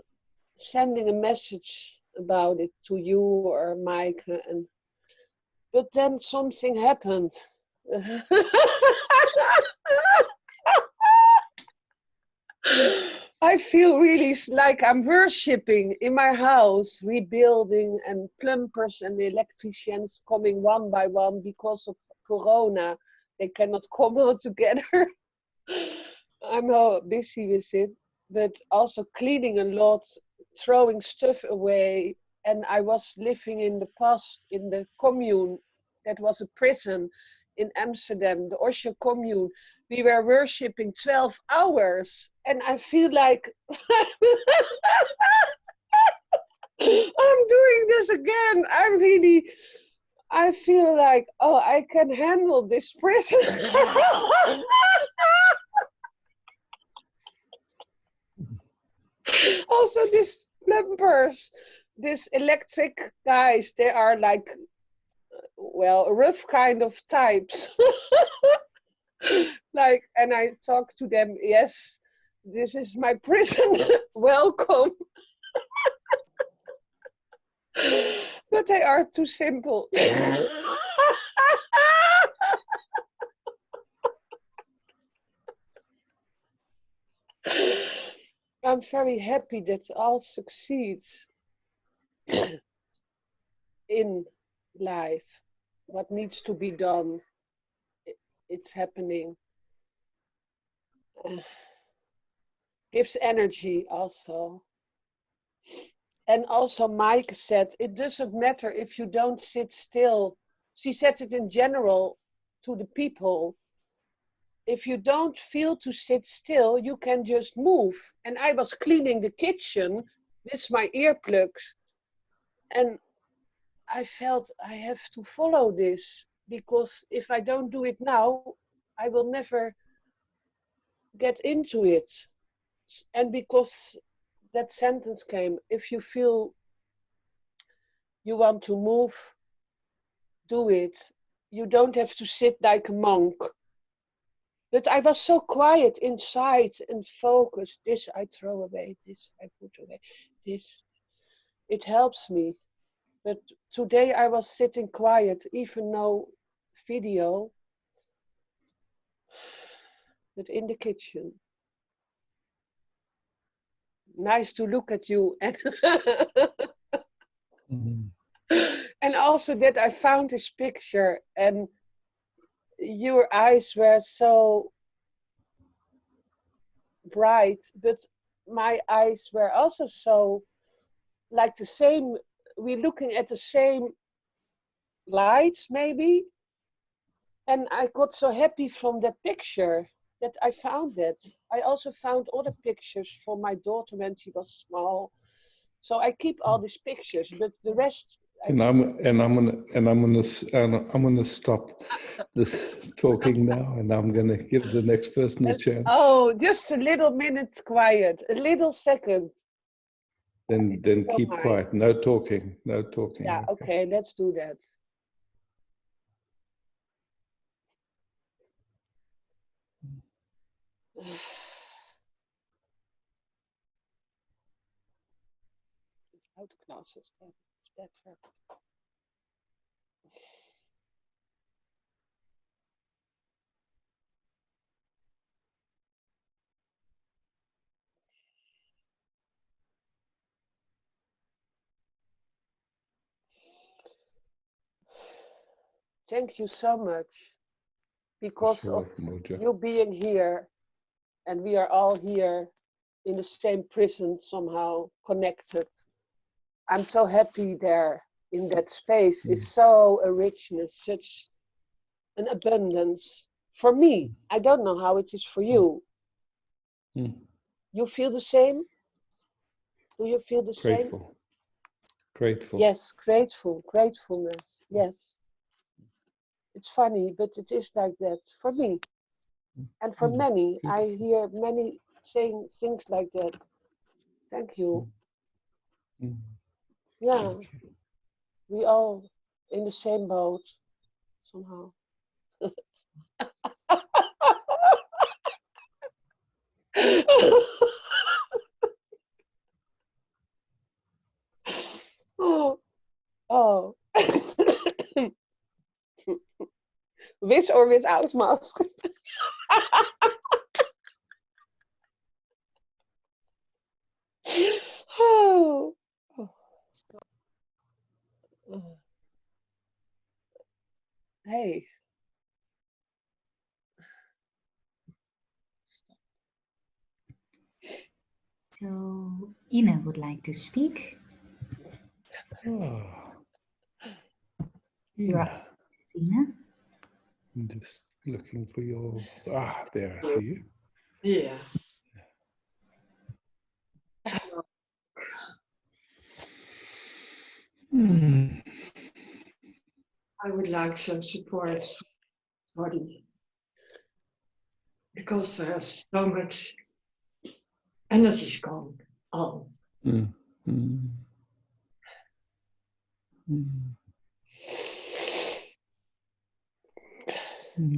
sending a message about it to you or Mike, and but then something happened. I feel really like I'm worshipping in my house, rebuilding, and plumbers and electricians coming one by one because of Corona. They cannot come all together. I'm all busy with it, but also cleaning a lot, throwing stuff away. And I was living in the past in the commune that was a prison in Amsterdam, the Osho commune. We were worshipping 12 hours, and I feel like I'm doing this again. I feel like, oh, I can handle this prison. Also, these plumbers, these electric guys, they are like, well, rough kind of types. Like, and I talk to them, yes, this is my prison, welcome. But they are too simple. I'm very happy that all succeeds in life. What needs to be done, it's happening. Gives energy also. And also Mike said, it doesn't matter if you don't sit still. She said it in general to the people. If you don't feel to sit still, you can just move. And I was cleaning the kitchen with my earplugs. And I felt I have to follow this, because if I don't do it now, I will never get into it. And because that sentence came, if you feel you want to move, do it. You don't have to sit like a monk. But I was so quiet inside and focused. This I throw away, this I put away, this. It helps me. But today I was sitting quiet, even no video, but in the kitchen. Nice to look at you. And, and also that I found this picture, and your eyes were so bright, but my eyes were also so like the same. We're looking at the same lights, maybe. And I got so happy from that picture that I found it. I also found other pictures from my daughter when she was small. So I keep all these pictures, but the rest. I'm gonna stop this talking now, and I'm gonna give the next person a chance. Oh, just a little minute quiet, a little second. Then keep quiet. No talking. No talking. Yeah. Okay. Let's do that. Without glasses, that's better. Thank you so much, because of you being here, and we are all here in the same prison somehow connected. I'm so happy there in that space. It's so a richness, such an abundance for me. I don't know how it is for you. You feel the same? Do you feel the same? Grateful. Yes, gratefulness. Yes. It's funny, but it is like that for me. And for many, I hear many saying things like that. Thank you. Yeah, we all in the same boat somehow. Oh, oh. With or without mask? Oh. Hey. So Ina would like to speak. Oh. You're up, Ina. I'm just looking for your. There, I see you. Yeah. I would like some support for this, because there's so much energy going on.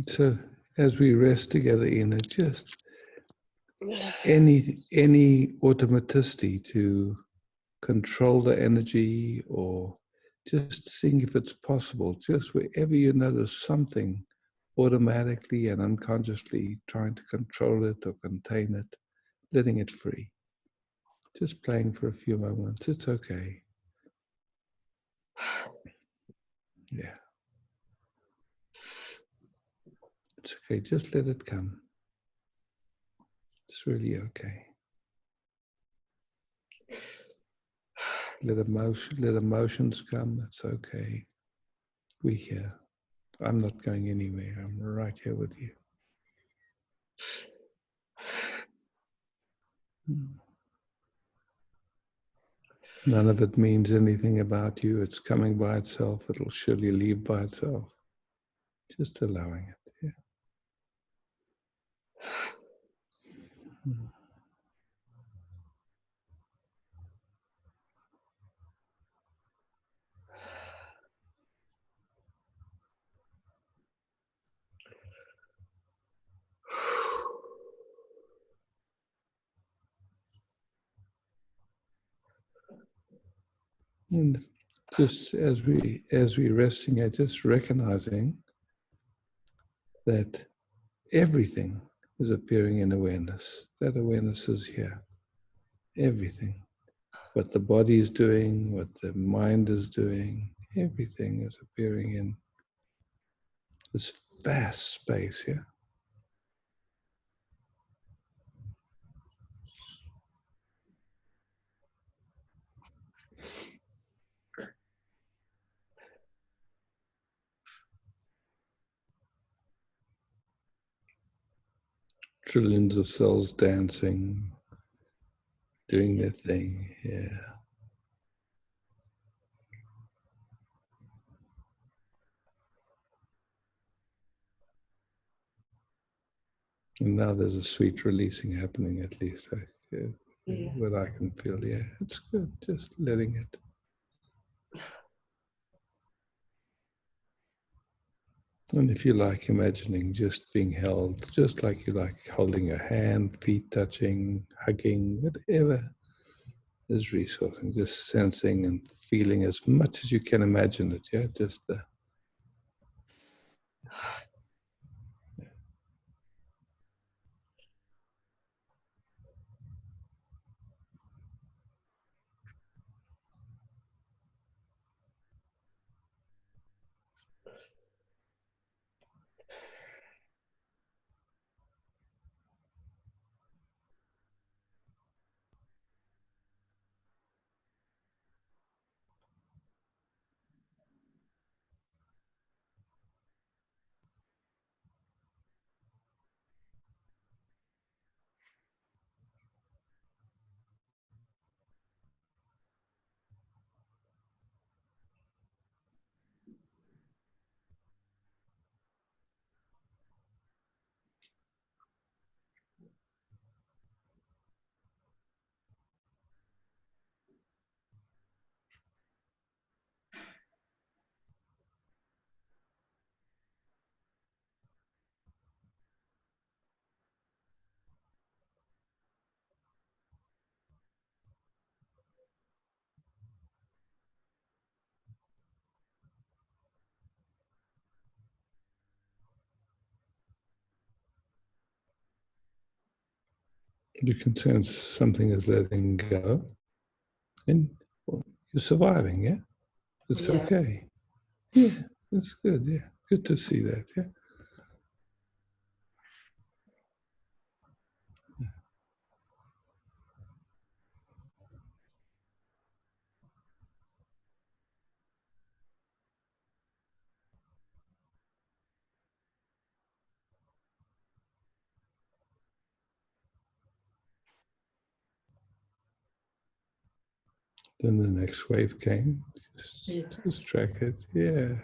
So as we rest together in it, just any automaticity to control the energy, or just seeing if it's possible, just wherever you notice something automatically and unconsciously trying to control it or contain it, letting it free. Just playing for a few moments. It's okay. Yeah. It's okay. Just let it come. It's really okay. Let emotions come. It's okay. We're here. I'm not going anywhere. I'm right here with you. None of it means anything about you. It's coming by itself. It'll surely leave by itself. Just allowing it. Yeah. And just as we resting here, just recognizing that everything is appearing in awareness. That awareness is here. Everything. What the body is doing, what the mind is doing, everything is appearing in this vast space, yeah? Trillions of cells dancing, doing their thing, yeah. And now there's a sweet releasing happening, at least, what I can feel. Yeah, it's good, just letting it. And if you like imagining just being held, just like you like holding a hand, feet touching, hugging, whatever is resourcing, just sensing and feeling as much as you can imagine it, yeah, just you can sense something is letting go, and well, you're surviving, yeah? It's okay. Yeah, it's good, yeah. Good to see that, yeah. Then the next wave came. Just track it, yeah.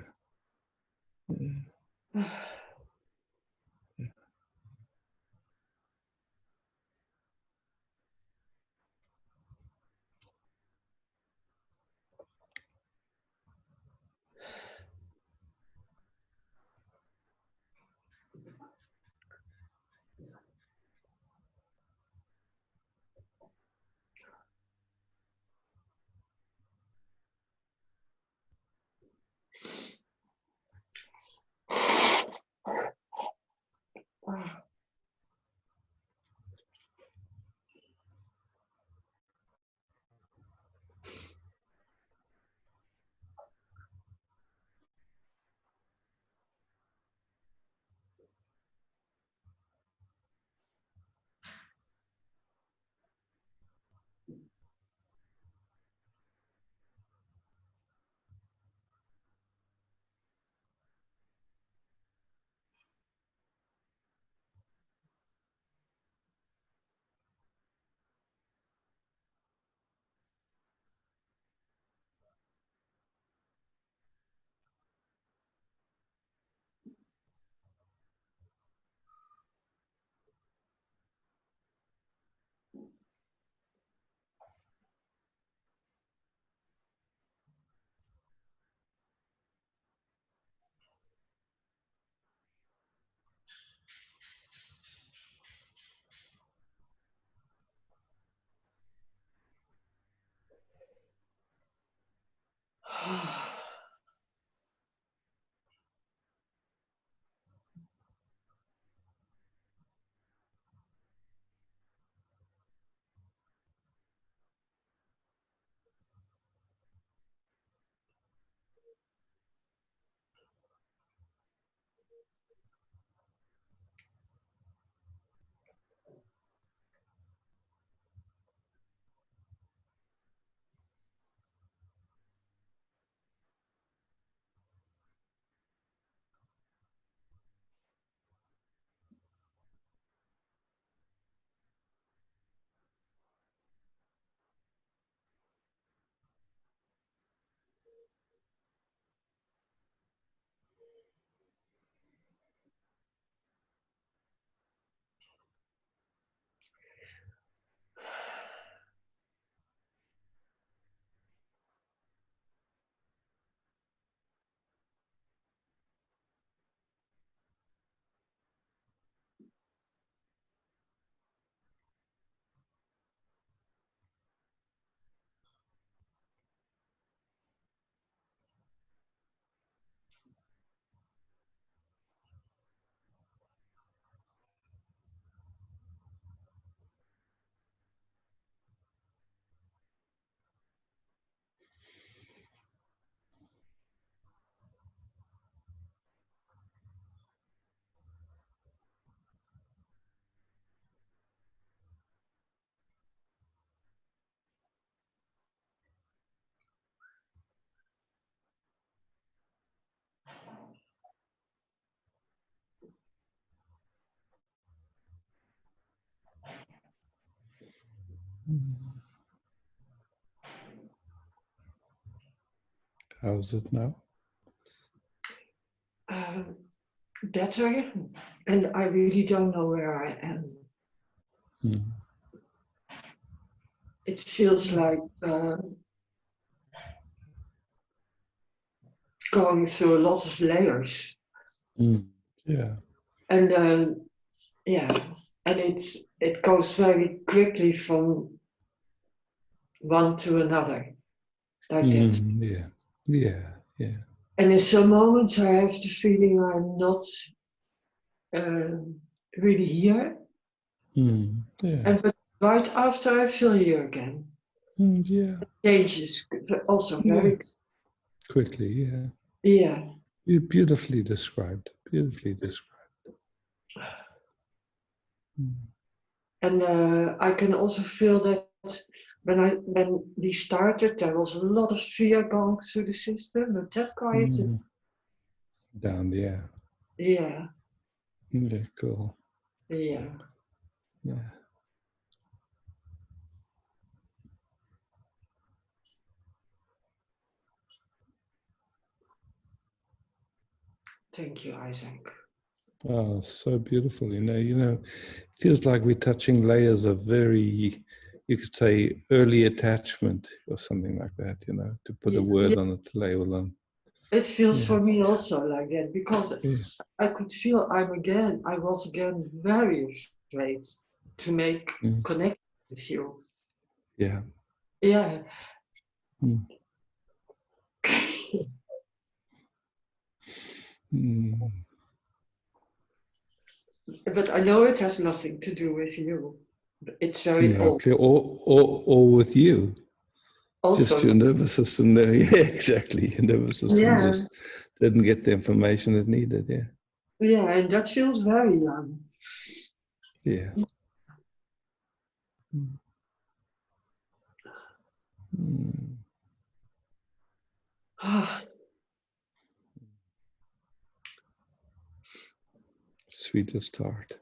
How's it now? Better, and I really don't know where I am. It feels like going through a lot of layers. Yeah. And yeah, and it goes very quickly from one to another, like this. Yeah, yeah, yeah. And in some moments I have the feeling I'm not really here. Yeah. And but right after I feel here again. Yeah. It changes also very quickly, yeah. Yeah. You beautifully described. Beautifully described. And I can also feel that when we started, there was a lot of fear going through the system, but that quieted down. Yeah. Yeah. Yeah. Cool. Yeah. Yeah. Thank you, Isaac. Oh, so beautiful. It feels like we're touching layers of very, you could say, early attachment or something like that, to put a word on it, to label on. It feels for me also like that because I could feel I was again very afraid to make connection with you. Yeah. Yeah. But I know it has nothing to do with you. It's very old. Or with you. Also, just your nervous system there. Yeah, exactly. Your nervous system just didn't get the information it needed. Yeah. Yeah, and that feels very young. Yeah. Sweetest heart.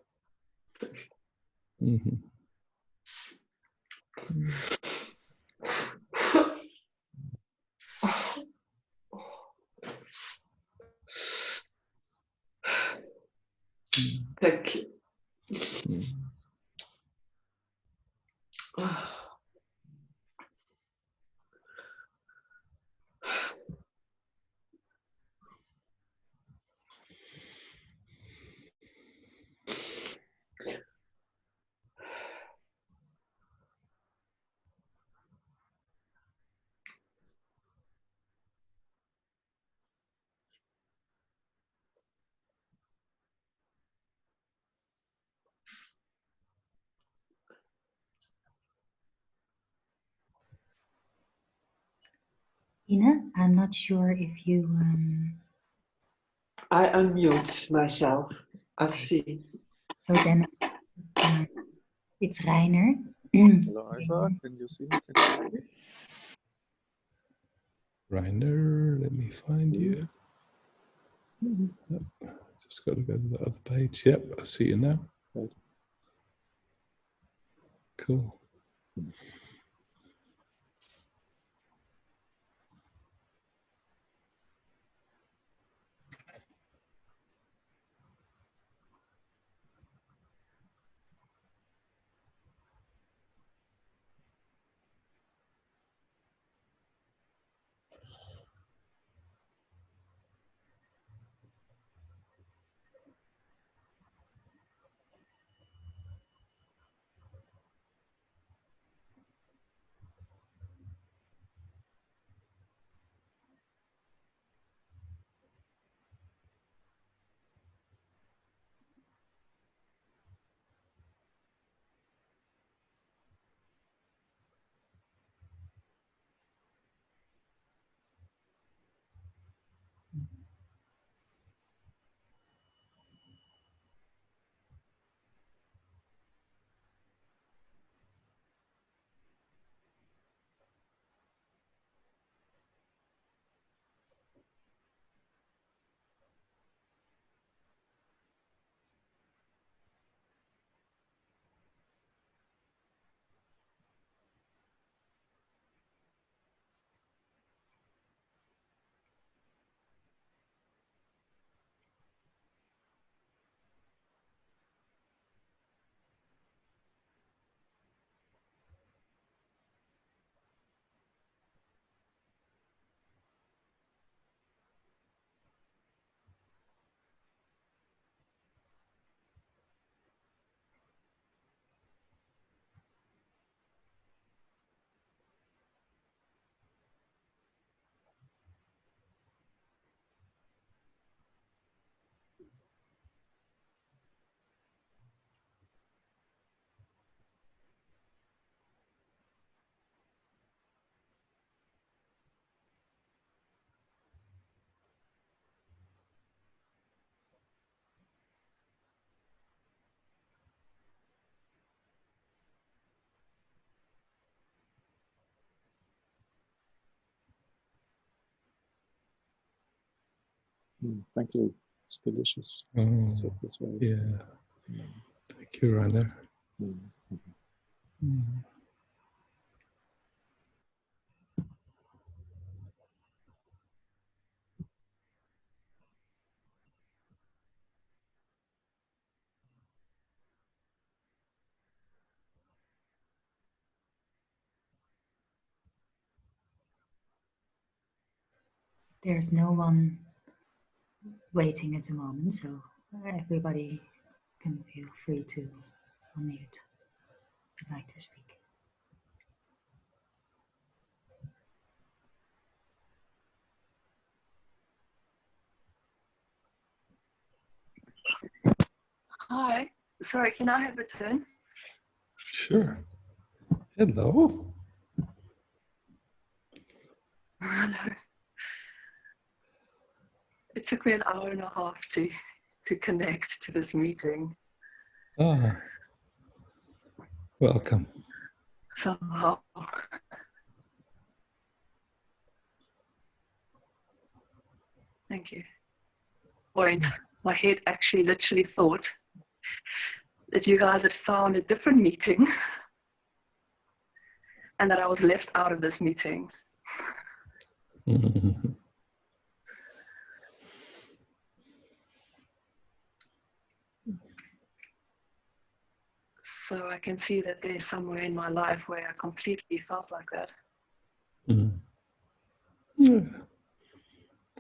Thank you. Ina, I'm not sure if you... I unmute myself. I see. So then it's Reiner. Hello, Isaac. Can you see me? Can you hear me? Reiner, let me find you. Just got to go to the other page. Yep, I see you now. Right. Cool. Thank you. It's delicious. Oh, So this way. yeah. Thank you, Rainer. There's no one waiting at the moment, so everybody can feel free to unmute if you'd like to speak. Hi, sorry, can I have a turn? Sure. Hello. Hello. It took me an hour and a half to connect to this meeting. Ah, welcome. Somehow. Thank you. Wait, my head actually literally thought that you guys had found a different meeting and that I was left out of this meeting. So I can see that there's somewhere in my life where I completely felt like that. Yeah.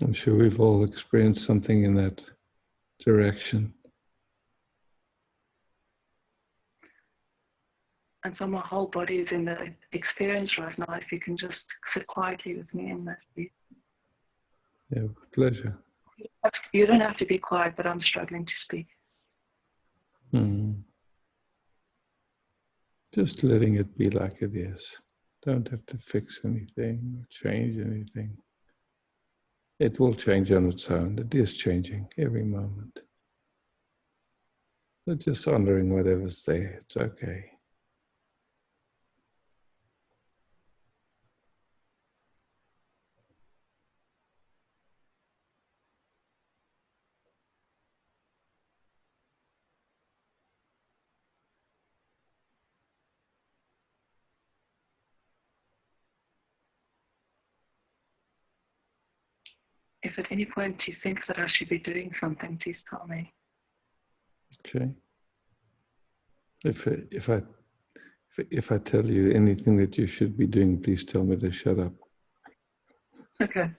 I'm sure we've all experienced something in that direction. And so my whole body is in the experience right now. If you can just sit quietly with me and Yeah, with pleasure. You don't have to be quiet, but I'm struggling to speak. Just letting it be like it is. Don't have to fix anything or change anything. It will change on its own. It is changing every moment. But just honoring whatever's there, it's okay. If at any point you think that I should be doing something, please tell me. Okay. If I tell you anything that you should be doing, please tell me to shut up. Okay.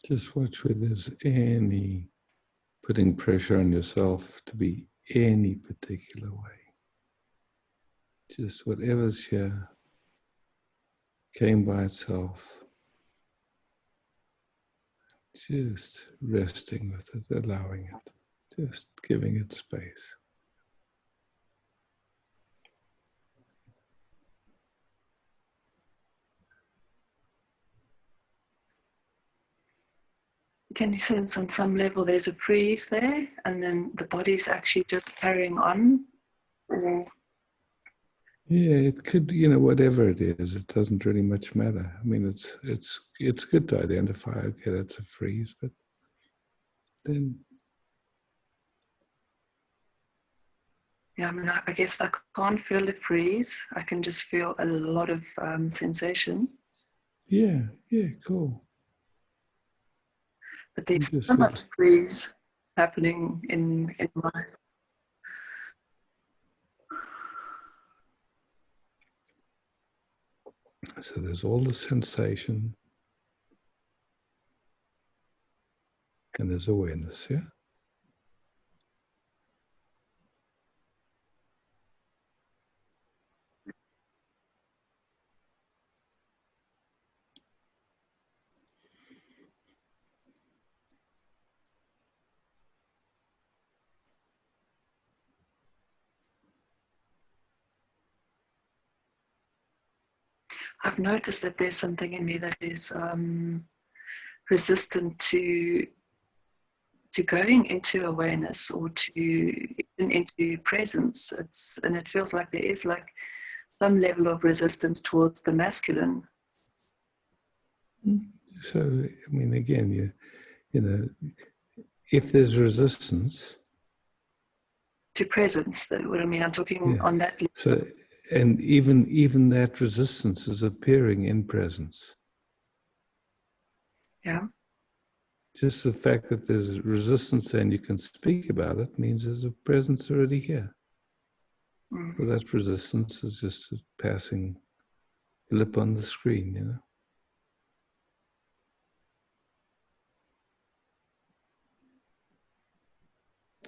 Just watch where there's any putting pressure on yourself to be any particular way. Just whatever's here came by itself. Just resting with it, allowing it, just giving it space. Can you sense on some level there's a freeze there and then the body's actually just carrying on? Or... Yeah, it could, whatever it is, it doesn't really much matter. I mean, it's good to identify, okay, that's a freeze, but then... Yeah, I mean, I guess I can't feel the freeze. I can just feel a lot of sensation. Yeah, cool. But there's so much freeze happening in my... So there's all the sensation and there's awareness, yeah? I've noticed that there's something in me that is resistant to going into awareness or to even into presence. And it feels like there is like some level of resistance towards the masculine. So, I mean, again, you know, if there's resistance to presence, what I mean, I'm talking on that level. So, and even that resistance is appearing in presence. Yeah. Just the fact that there's resistance and you can speak about it means there's a presence already here. So that resistance is just a passing blip on the screen, you know.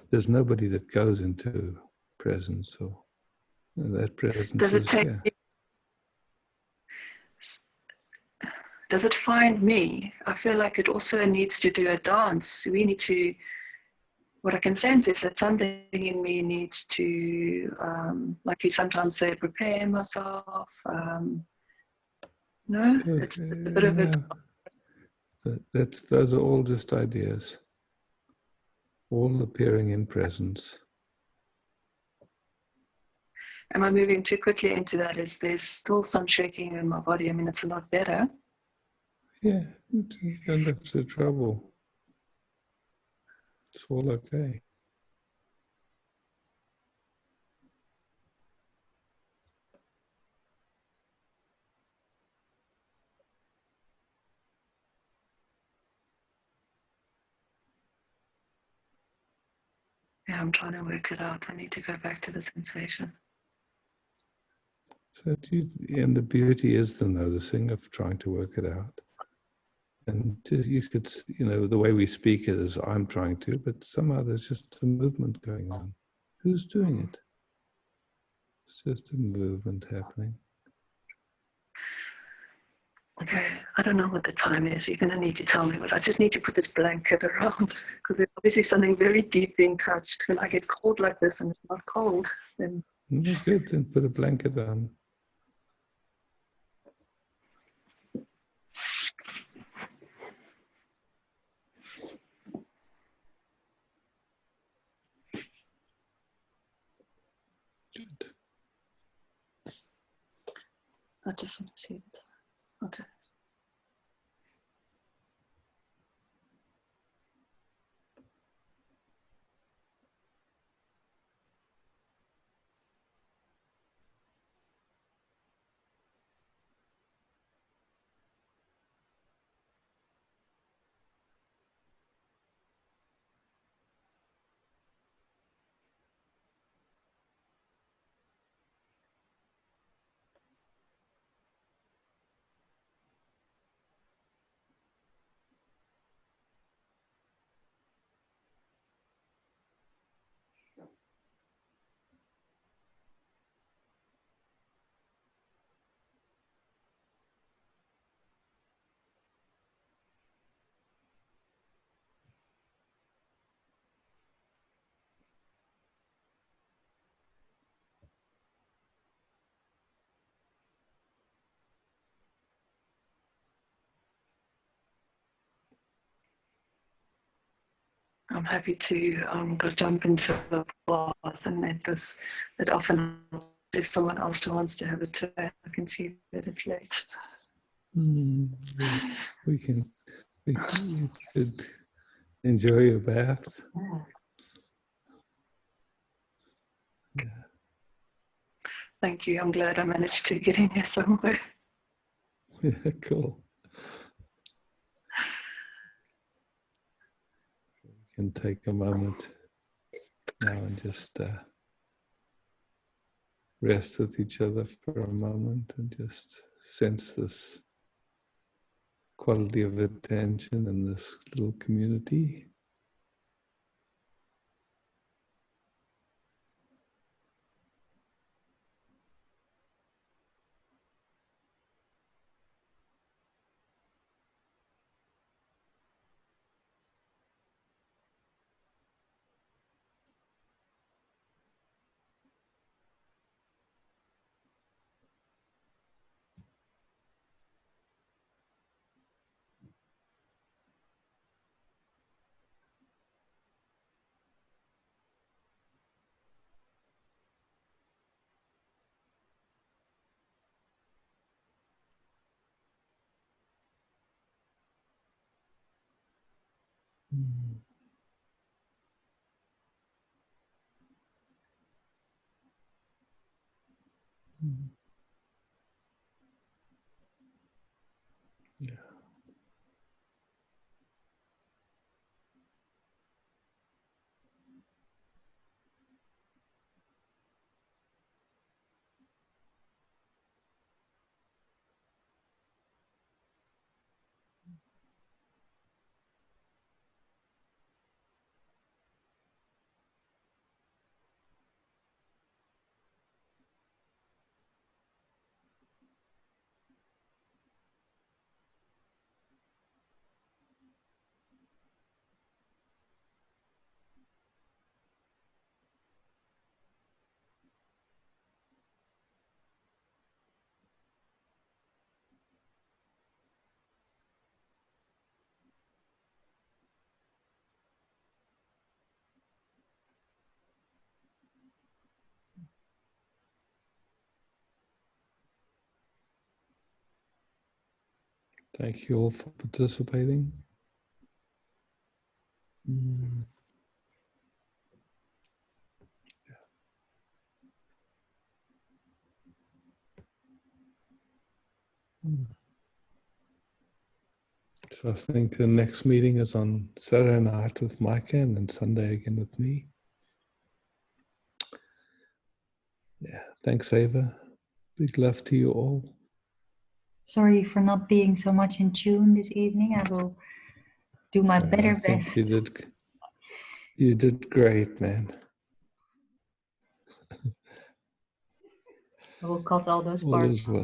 There's nobody that goes into presence, or that presence does it is take here. Does it find me? I feel like it also needs to do a dance. We need to, what I can sense is that something in me needs to, like you sometimes say, prepare myself. No, it's a bit of it. Those are all just ideas, all appearing in presence. Am I moving too quickly into that? Is there still some shaking in my body? I mean, it's a lot better. Yeah, you don't have to trouble. It's all okay. Yeah, I'm trying to work it out. I need to go back to the sensation. So, and the beauty is the noticing of trying to work it out. And you could, you know, the way we speak it is I'm trying to, but somehow there's just a movement going on. Who's doing it? It's just a movement happening. Okay, I don't know what the time is. You're going to need to tell me, but I just need to put this blanket around because there's obviously something very deep being touched. When I get cold like this and it's not cold, then... Good, then put a blanket on. Good. I just want to see it. Okay. I'm happy to go jump into a class and let this, that often if someone else wants to have a turn, I can see that it's late. We can you could enjoy your bath. Yeah. Thank you. I'm glad I managed to get in here somewhere. Yeah, cool. can take a moment now and just rest with each other for a moment and just sense this quality of attention in this little community. Yeah. Thank you all for participating. So I think the next meeting is on Saturday night with Micah and then Sunday again with me. Yeah, thanks Ava. Big love to you all. Sorry for not being so much in tune this evening. I will do my better best. You did great, man. I will cut all those parts. Yeah.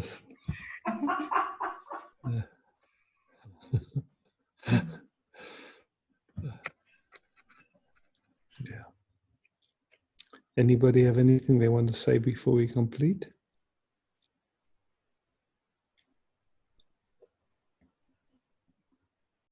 Yeah. Anybody have anything they want to say before we complete?